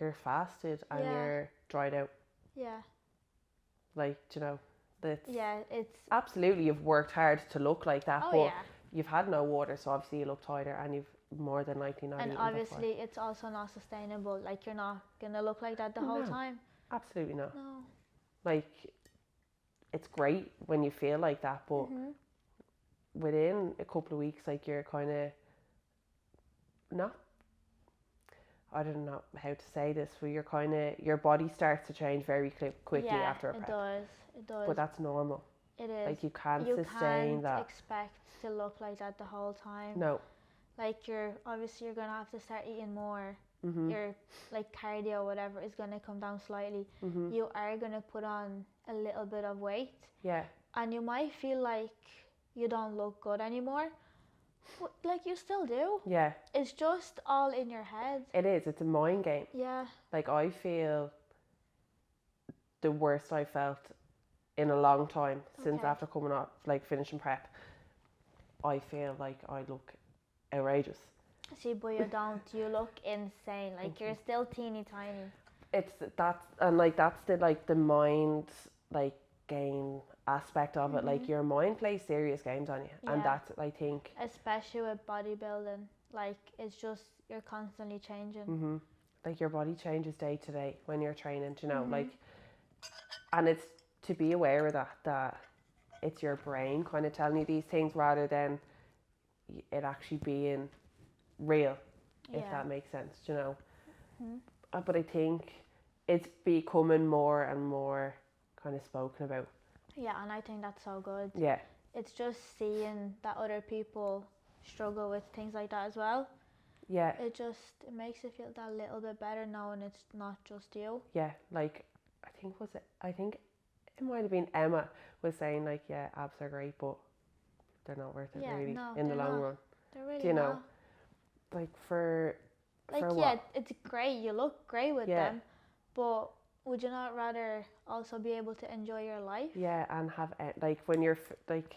you're fasted and you're dried out. Yeah. Like, you know, that's it's absolutely, you've worked hard to look like that, but you've had no water, so obviously you look tighter, and you've more than likely not eaten. And obviously it's also not sustainable. Like, you're not gonna look like that the whole time. Absolutely not. No. Like, it's great when you feel like that, but within a couple of weeks, like, you're kind of not. I don't know how to say this, but you're kind of, your body starts to change very quickly after a prep. It does. But that's normal. It is. Like, you can't sustain that. You can't expect to look like that the whole time. No. Like, you're gonna have to start eating more. Your, like, cardio, whatever, is gonna come down slightly. You are gonna put on a little bit of weight. Yeah. And you might feel like you don't look good anymore. But, like, you still do. Yeah. It's just all in your head. It is. It's a mind game. Yeah. Like, I feel the worst I felt in a long time since after coming off, like, finishing prep. I feel like I look outrageous. See, but you don't. You look insane. Like, you're still teeny tiny. It's that's and like that's the like the mind like game aspect of it. Like, your mind plays serious games on you, and that's, I think, especially with bodybuilding, like, it's just, you're constantly changing. Like, your body changes day to day when you're training, you know, like, and it's to be aware of that it's your brain kind of telling you these things rather than it actually being real, if that makes sense, you know. But I think it's becoming more and more kind of spoken about. Yeah, and I think that's so good. Yeah. It's just seeing that other people struggle with things like that as well. Yeah. It makes you feel that little bit better knowing it's not just you. Yeah, like, I think it might have been Emma was saying, like, yeah, abs are great, but they're not worth it really in the long run. They're really Do you know? not. Like, for what? It's great. You look great with them, but would you not rather also be able to enjoy your life? Yeah, and have, like, when you're, like,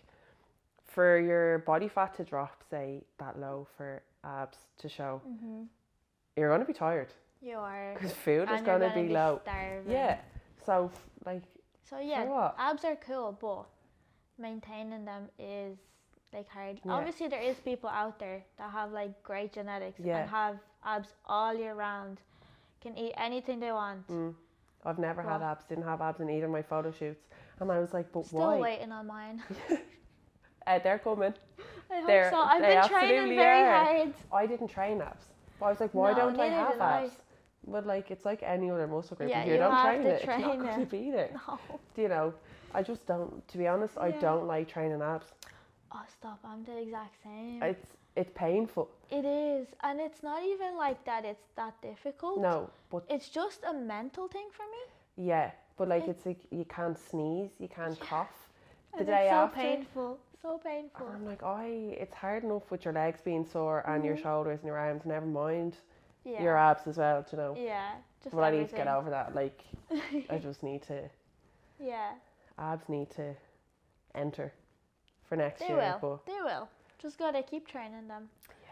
for your body fat to drop, say, that low for abs to show, you're going to be tired. You are. Because food is going to be low. Starving. Yeah. So, like... So, yeah, abs are cool, but maintaining them is, like, hard. Yeah. Obviously, there is people out there that have, like, great genetics and have abs all year round. Can eat anything they want. I've never had abs. Didn't have abs in either of my photo shoots. And I was like, but still why? Still waiting on mine. They're coming. I hope so. I've been training very hard. I didn't train abs. But I was like, why don't I have abs? But like, it's like any other muscle group. If you don't train it, it's not going to be there. No. You know, I just don't, to be honest, I don't like training abs. Oh, stop. I'm the exact same. It's painful. It is. And it's not even like that it's that difficult. No, but... It's just a mental thing for me. Yeah, but like, it's like, you can't sneeze, you can't cough the day after. It's so painful. So painful. And I'm like, it's hard enough with your legs being sore and your shoulders and your arms, never mind your abs as well, you know. Yeah, just but everything. I need to get over that. Like, I just need to. Yeah. Abs need to enter for next year. They will. Just gotta keep training them. Yeah.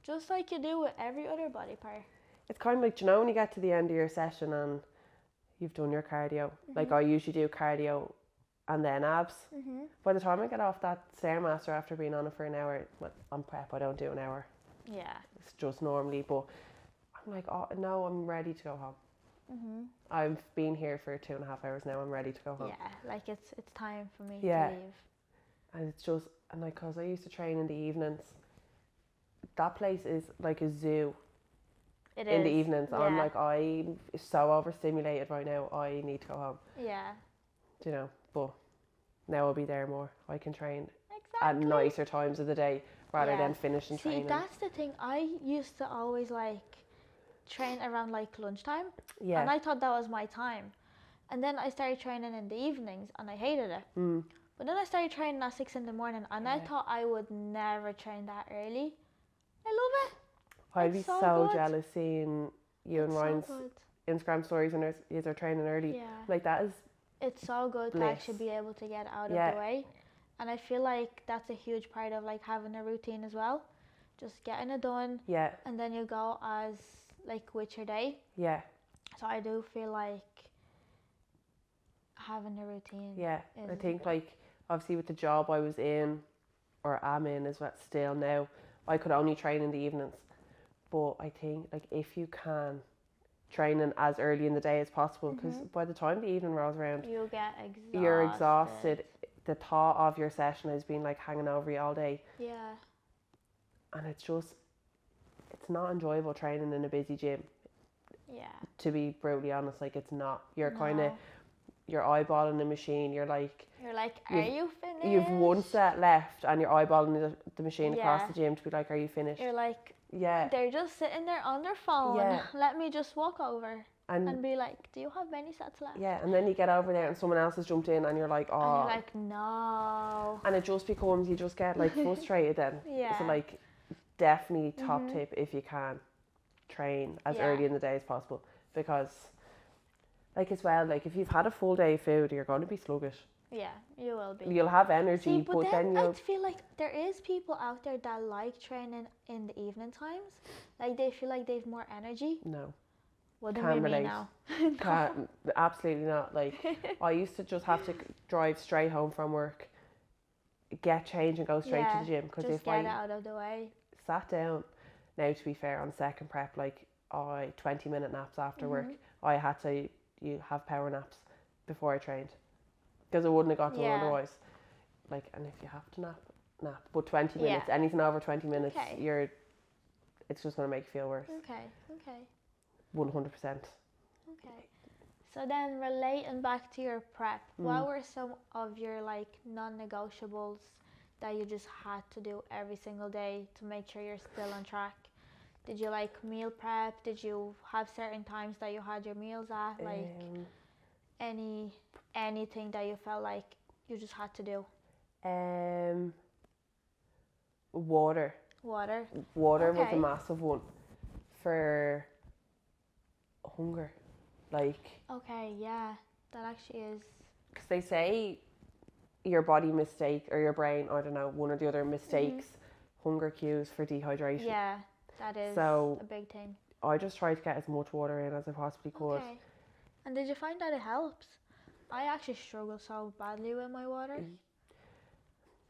Just like you do with every other body part. It's kind of like, you know, when you get to the end of your session and you've done your cardio. Like, I usually do cardio and then abs. By the time I get off that Stairmaster after being on it for an hour, on prep I don't do an hour. Yeah. It's just normally, but I'm like, oh no, I'm ready to go home. I've been here for 2.5 hours now, I'm ready to go home. Yeah, like it's time for me to leave. And it's just, and like, cause I used to train in the evenings, that place is like a zoo. It is. In the evenings. Yeah. I'm like, I'm so overstimulated right now, I need to go home. Yeah. You know, but now I'll be there more. I can train at nicer times of the day rather than finishing training. See, that's the thing. I used to always like train around like lunchtime. Yeah. And I thought that was my time. And then I started training in the evenings and I hated it. But then I started training at 6 a.m. and I thought I would never train that early. I love it. I'd be so jealous seeing you and Ryan's Instagram stories when you're training early. Yeah. Like, that is... It's so good to actually be able to get out of the way. And I feel like that's a huge part of like having a routine as well. Just getting it done. Yeah. And then you go as like with your day. Yeah. So I do feel like having a routine. Yeah. I think like obviously with the job I was in or am in as well still now, I could only train in the evenings. But I think like if you can training as early in the day as possible, because by the time the evening rolls around, you get exhausted. You're exhausted. The thought of your session has been like hanging over you all day. Yeah. And it's not enjoyable training in a busy gym. Yeah. To be brutally honest, like it's not. You're eyeballing the machine. You're like, are you finished? You've one set left and you're eyeballing the machine across the gym to be like, are you finished? You're like, they're just sitting there on their phone. Yeah. Let me just walk over and be like, do you have many sets left? Yeah, and then you get over there and someone else has jumped in and you're like, oh. And you're like, no. And it just becomes, you just get like frustrated then. Yeah. So like, definitely top tip if you can, train as early in the day as possible. Because like as well, like if you've had a full day of food, you're going to be sluggish. Yeah, you will be. You'll have energy, but then I feel like there is people out there that like training in the evening times. Like they feel like they have more energy. No. Well, then maybe now. Can't, absolutely not. Like I used to just have to drive straight home from work, get changed and go straight to the gym. Because if get out of the way. Sat down, now to be fair, on second prep, like 20-minute naps after work, I had to have power naps before I trained. Because I wouldn't have got to it otherwise. Like, and if you have to nap. But 20 minutes, anything over 20 minutes, it's just going to make you feel worse. Okay. 100%. Okay. So then relating back to your prep, what were some of your like non-negotiables that you just had to do every single day to make sure you're still on track? Did you like meal prep? Did you have certain times that you had your meals at? Like anything that you felt like you just had to do? Water. Water was a massive one for hunger. Like. Okay, yeah, that actually is. Because they say your body mistake, or your brain, I don't know, one or the other mistakes hunger cues for dehydration. Yeah, that is so a big thing. I just try to get as much water in as I possibly could. Okay. And did you find that it helps? I actually struggle so badly with my water.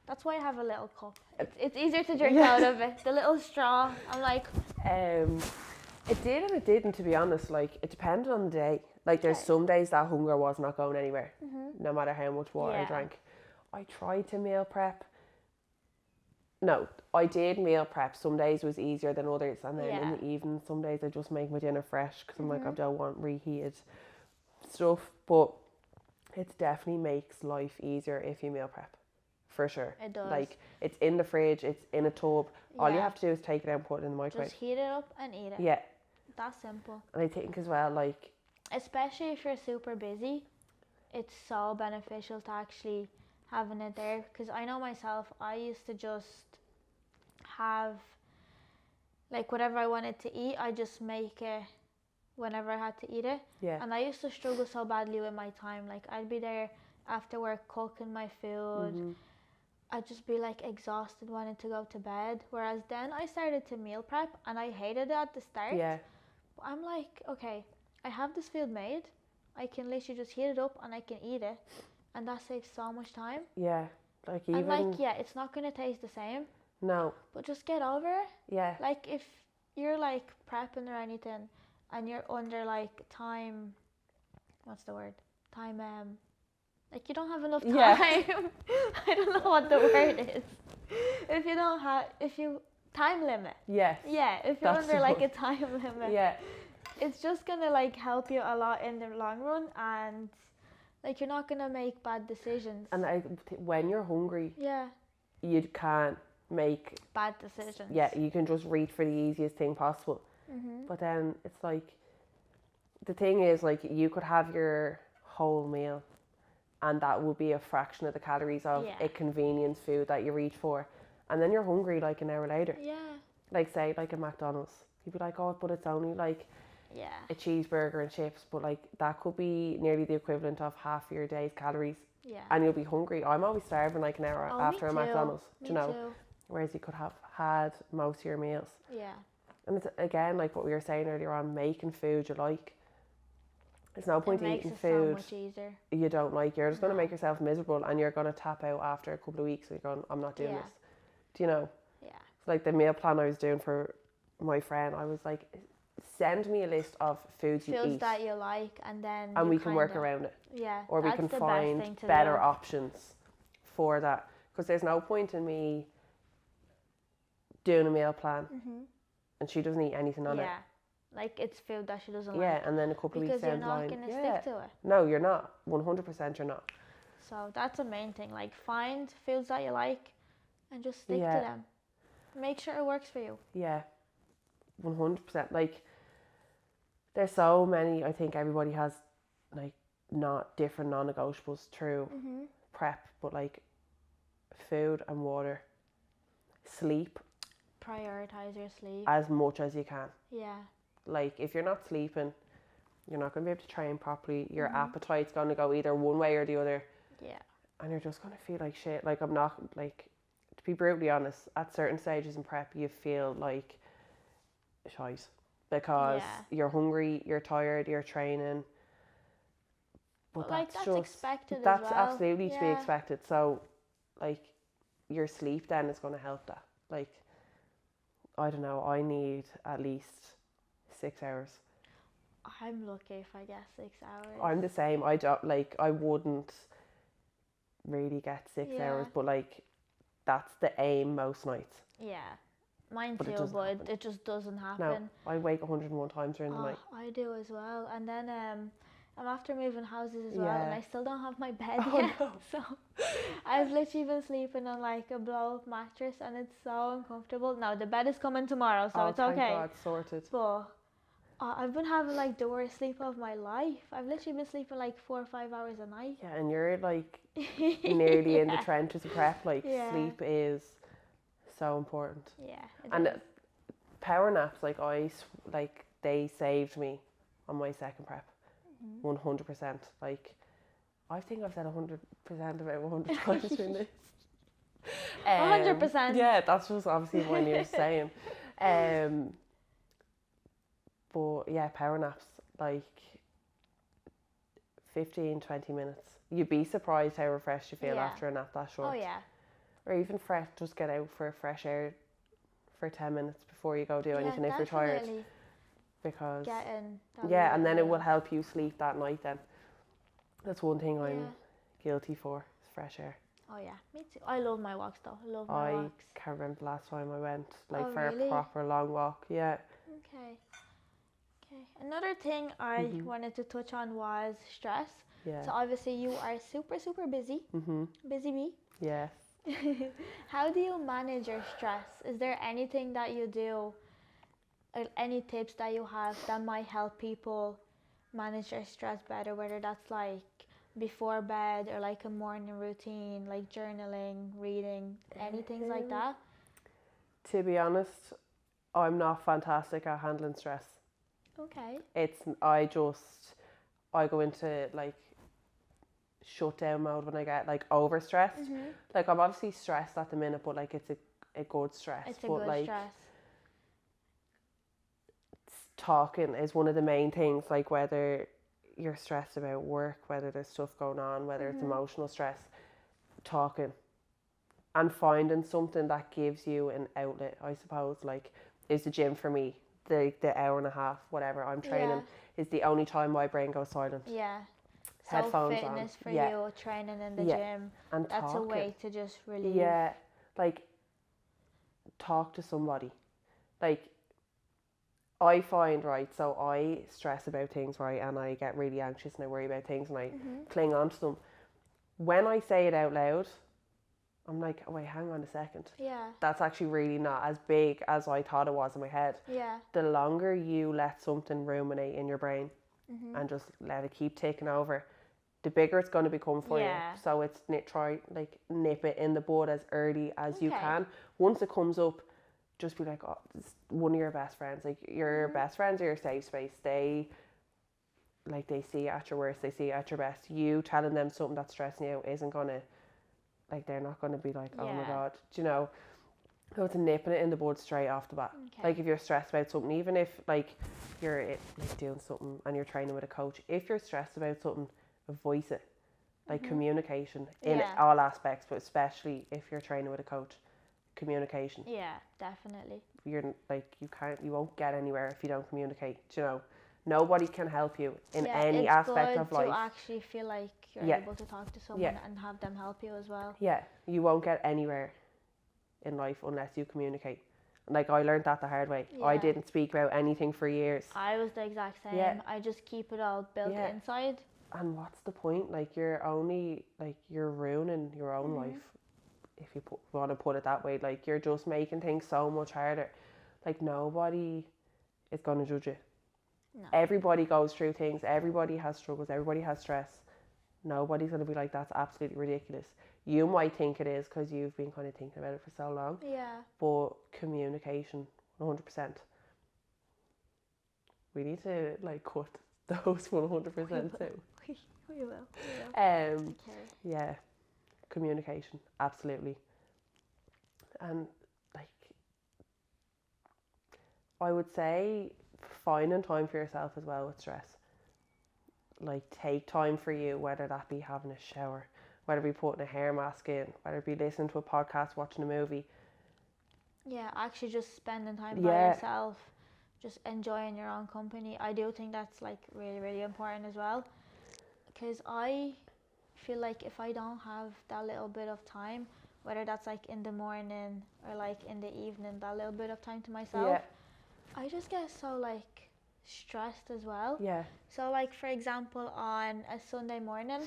That's why I have a little cup. It's easier to drink out of it. The little straw. I'm like... It did and it didn't, to be honest. Like, it depended on the day. Like, there's some days that hunger was not going anywhere, no matter how much water I drank. I tried to meal prep. No, I did meal prep. Some days was easier than others. And then in the evening, some days I just make my dinner fresh because I'm like, I don't want reheated stuff. But it definitely makes life easier if you meal prep. For sure. It does. Like, it's in the fridge, it's in a tub. All you have to do is take it out and put it in the microwave. Just heat it up and eat it. Yeah. That's simple. And I think as well, like... especially if you're super busy, it's so beneficial to actually having it there. Because I know myself, I used to just have, like, whatever I wanted to eat, I just make it whenever I had to eat it. Yeah. And I used to struggle so badly with my time. Like, I'd be there after work cooking my food. I'd just be like exhausted, wanting to go to bed. Whereas then I started to meal prep and I hated it at the start. Yeah. But I'm like, okay, I have this food made. I can literally just heat it up and I can eat it. And that saves so much time. Yeah. Like, even... and like, yeah, it's not going to taste the same. No. But just get over it. Yeah. Like, if you're like prepping or anything and you're under like time, what's the word? Time, like, you don't have enough time. Yeah. I don't know what the word is. If you don't have, time limit. Yes. Yeah, if you're under like a time limit. Yeah. It's just gonna like help you a lot in the long run, and like you're not gonna make bad decisions. And when you're hungry, you can't make bad decisions. Yeah, you can just reach for the easiest thing possible. But then it's like, the thing is, like, you could have your whole meal and that will be a fraction of the calories of a convenience food that you reach for, and then you're hungry like an hour later. Yeah. Like, say, like a McDonald's, you'd be like, oh, but it's only like a cheeseburger and chips, but like that could be nearly the equivalent of half your day's calories. Yeah. And you'll be hungry. I'm always starving like an hour after a McDonald's. Me Do you know? too. Whereas you could have had most of your meals. Yeah. And it's, again, like what we were saying earlier on, making food you like. There's no point in eating food so much easier. you don't like. You're just going to make yourself miserable, and you're going to tap out after a couple of weeks and you're going, I'm not doing this. Do you know? Yeah. Like the meal plan I was doing for my friend, I was like, send me a list of foods you eat. that you like, and then we can work around it. Yeah. Or we can find better options for that. Because there's no point in me doing a meal plan and she doesn't eat anything on it. Yeah. Like, it's food that she doesn't like. Yeah, and then a couple of weeks down the line. Because you're not going to stick to it. No, you're not. 100% you're not. So that's the main thing. Like, find foods that you like and just stick to them. Make sure it works for you. Yeah. 100%. Like, there's so many, I think everybody has, like, not different non-negotiables through prep, but like food and water, sleep. Prioritize your sleep. As much as you can. Yeah. Like, if you're not sleeping, you're not going to be able to train properly. Your appetite's going to go either one way or the other. Yeah. And you're just going to feel like shit. Like, I'm not, like, to be brutally honest, at certain stages in prep, you feel like shite. Because you're hungry, you're tired, you're training. But like, that's just expected as that's well. absolutely to be expected. So, like, your sleep then is going to help that. Like, I don't know, I need at least 6 hours. I'm lucky if I get 6 hours. I'm the same. I don't, like, I wouldn't really get 6 hours, but like, that's the aim most nights. Yeah. Mine but too, but it just doesn't happen. No, I wake 101 times during the night. I do as well. And then I'm after moving houses as well, and I still don't have my bed yet. No. So I've literally been sleeping on like a blow-up mattress, and it's so uncomfortable. Now the bed is coming tomorrow, so it's okay. Thank God, sorted. But I've been having like the worst sleep of my life. I've literally been sleeping like 4 or 5 hours a night. Yeah, and you're like nearly in the trenches of prep. Like, sleep is so important. Yeah. And power naps, like, they saved me on my second prep. 100%. Like, I think I've said 100% about 100 times during this. 100%. Yeah, that's just obviously my new saying. But yeah, power naps, like 15, 20 minutes. You'd be surprised how refreshed you feel after a nap that short. Oh yeah. Or even fresh, just get out for fresh air for 10 minutes before you go do anything if definitely. you're tired. Because and then it will help you sleep that night then. That's one thing I'm guilty for, is fresh air. Oh yeah, me too. I love my walks though. I love my walks. I can't remember the last time I went for a proper long walk. Yeah. Okay. Another thing I wanted to touch on was stress. Yeah. So obviously you are super, super busy. Busy bee. Yes. How do you manage your stress? Is there anything that you do, or any tips that you have that might help people manage their stress better, whether that's like before bed or like a morning routine, like journaling, reading, any things like that? To be honest, I'm not fantastic at handling stress. Okay. I go into like shutdown mode when I get like overstressed. Like I'm obviously stressed at the minute, but like it's a good stress. It's a good stress. Talking is one of the main things, like whether you're stressed about work, whether there's stuff going on, whether it's emotional stress, talking and finding something that gives you an outlet, I suppose, like is the gym for me. The hour and a half, whatever I'm training, is the only time my brain goes silent. Yeah. Headphones so fitness on. for you, training in the gym, and that's talking. a way to just relieve. Yeah, like talk to somebody. Like I find, right, so I stress about things, right, and I get really anxious and I worry about things and I cling on to them. When I say it out loud, I'm like, oh wait, hang on a second. Yeah. That's actually really not as big as I thought it was in my head. Yeah. The longer you let something ruminate in your brain and just let it keep taking over, the bigger it's going to become for you. So it's try nip it in the bud as early as you can. Once it comes up, just be like, oh, it's one of your best friends. Like your best friends are your safe space. They see you at your worst, they see you at your best. You telling them something that's stressing you isn't gonna, like, they're not gonna be like, oh my god, do you know? So it's nipping it in the bud straight off the bat. Like if you're stressed about something, even if like you're like doing something and you're training with a coach, if you're stressed about something, voice it. Like communication in all aspects, but especially if you're training with a coach, communication. Yeah, definitely. You're like, you won't get anywhere if you don't communicate. Do you know? Nobody can help you in any aspect of life. To actually feel like you're able to talk to someone and have them help you as well. Yeah, you won't get anywhere in life unless you communicate. Like I learned that the hard way. I didn't speak about anything for years. I was the exact same. I just keep it all built inside. And what's the point? Like you're ruining your own life, if you want to put it that way. Like you're just making things so much harder. Like nobody is going to judge you. No. Everybody goes through things. Everybody has struggles. Everybody has stress. Nobody's going to be like, that's absolutely ridiculous. You might think it is because you've been kind of thinking about it for so long. Yeah. But communication, 100%. We need to like cut those 100% too. We will. Yeah, communication, absolutely. And like, I would say finding time for yourself as well with stress. Like take time for you, whether that be having a shower, whether it be putting a hair mask in, whether it be listening to a podcast, watching a movie. Yeah, actually just spending time by yourself, just enjoying your own company. I do think that's like really, really important as well. Because I feel like if I don't have that little bit of time, whether that's like in the morning or like in the evening, that little bit of time to myself, I just get so like stressed as well. Yeah. So like for example, on a Sunday morning,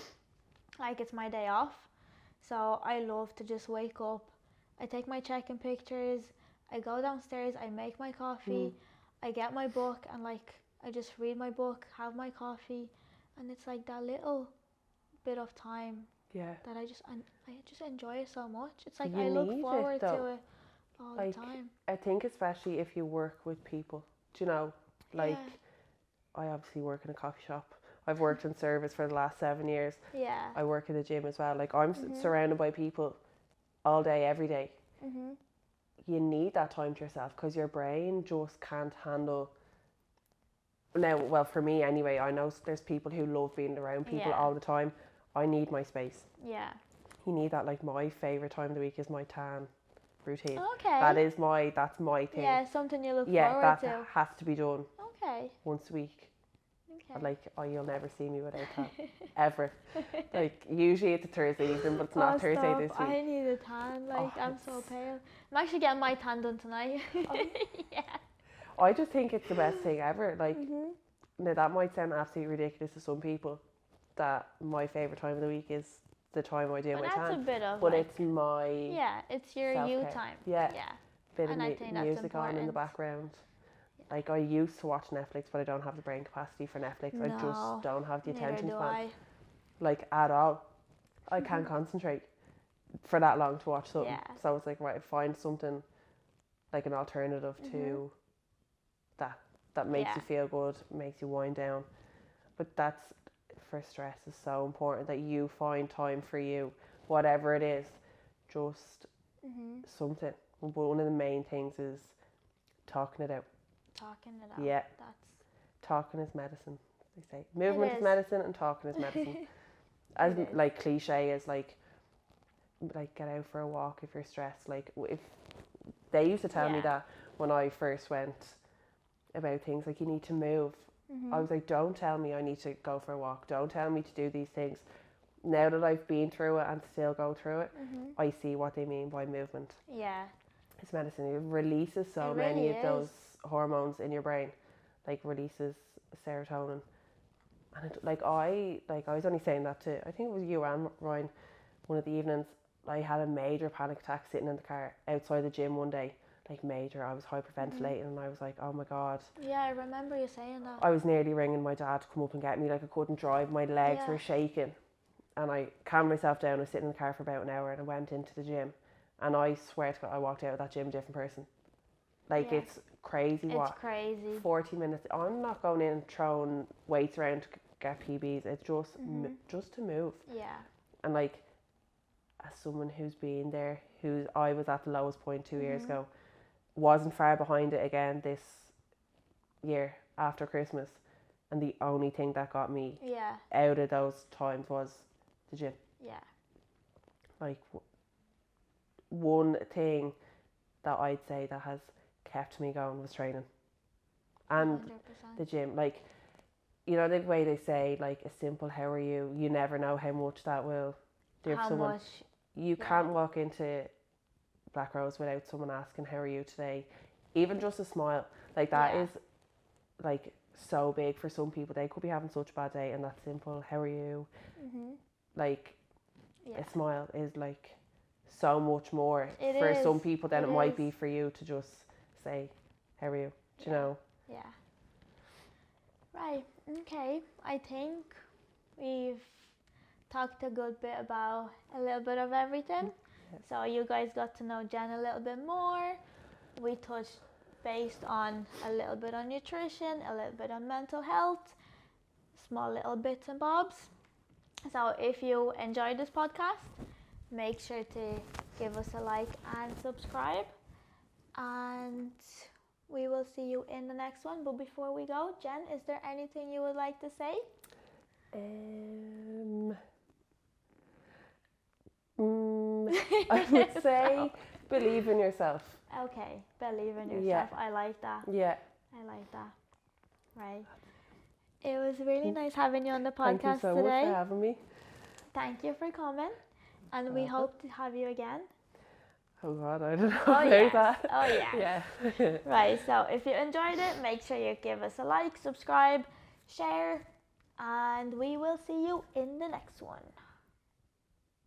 like it's my day off, so I love to just wake up, I take my check-in pictures, I go downstairs, I make my coffee, I get my book and like I just read my book, have my coffee, and it's like that little bit of time that I just enjoy it so much. It's like I look forward to it all the time. I think especially if you work with people, do you know, like I obviously work in a coffee shop. I've worked in service for the last 7 years. Yeah. I work in the gym as well. Like, I'm surrounded by people all day, every day. You need that time to yourself because your brain just can't handle. Now, well, for me anyway, I know there's people who love being around people all the time. I need my space. Yeah. You need that. Like, my favourite time of the week is my tan routine. Okay. That's my thing. Yeah, something you look forward to. Yeah, that has to be done. Okay. Once a week. Okay. Like, you'll never see me without that. Ever. Like, usually it's a Thursday evening, but it's not Thursday this week. I need a tan. Like, I'm so pale. I'm actually getting my tan done tonight. Yeah. I just think it's the best thing ever. Like, now that might sound absolutely ridiculous to some people, that my favourite time of the week is the time I do my tan. That's a bit of, but it's my it's your self-care. you time. Yeah. Yeah. Bit of music on in the background. Like, I used to watch Netflix, but I don't have the brain capacity for Netflix. No, I just don't have the attention span. I. Like, at all. I can't concentrate for that long to watch something. Yeah. So it's like, right, find something like an alternative to that makes you feel good, makes you wind down. But that's, for stress, is so important that you find time for you, whatever it is, just something. One of the main things is talking it out. Talking it out. Yeah. Talking is medicine, they say. Movement is medicine and talking is medicine. As like cliche as like get out for a walk if you're stressed. Like, if they used to tell me that when I first went, about things like, you need to move. I was like, don't tell me I need to go for a walk. Don't tell me to do these things. Now that I've been through it and still go through it, I see what they mean by movement. Yeah. It's medicine. It releases so many of those hormones in your brain. Like, releases serotonin. And I was only saying that to, I think it was you and Ryan, one of the evenings. I had a major panic attack sitting in the car outside the gym one day. Like, major. I was hyperventilating and I was like, oh my God. Yeah, I remember you saying that. I was nearly ringing my dad to come up and get me. Like, I couldn't drive. My legs were shaking. And I calmed myself down. I was sitting in the car for about an hour and I went into the gym. And I swear to God, I walked out of that gym a different person. Like, it's crazy. It's crazy. 40 minutes. I'm not going in and throwing weights around to get PBs. It's just to move. Yeah. And like, as someone who's been there, I was at the lowest point 2 years ago, wasn't far behind it again this year after Christmas, and the only thing that got me out of those times was the gym. Yeah. Like, one thing that I'd say that has kept me going was training and 100%. The gym. Like, you know the way they say, like, a simple "how are you," you never know how much that will do for someone. You can't walk into Black Rose without someone asking, how are you today? Even just a smile. Like, that is, like, so big for some people. They could be having such a bad day, and that simple, how are you? Like, a smile is, like, so much more for some people than it might be for you to just say, how are you? Do you know? Yeah. Right. Okay. I think we've talked a good bit about a little bit of everything. So you guys got to know Jen a little bit more. We touched based on a little bit on nutrition, a little bit on mental health, small little bits and bobs. So if you enjoyed this podcast, make sure to give us a like and subscribe. And we will see you in the next one. But before we go, Jen, is there anything you would like to say? I would say believe in yourself. Okay, believe in yourself. I like that. Yeah. I like that. Right. It was really nice having you on the podcast today. Thank you so much for having me. Thank you for coming. And we hope to have you again. Oh God, I don't know about that. Oh yeah. Yeah. Right, so if you enjoyed it, make sure you give us a like, subscribe, share, and we will see you in the next one.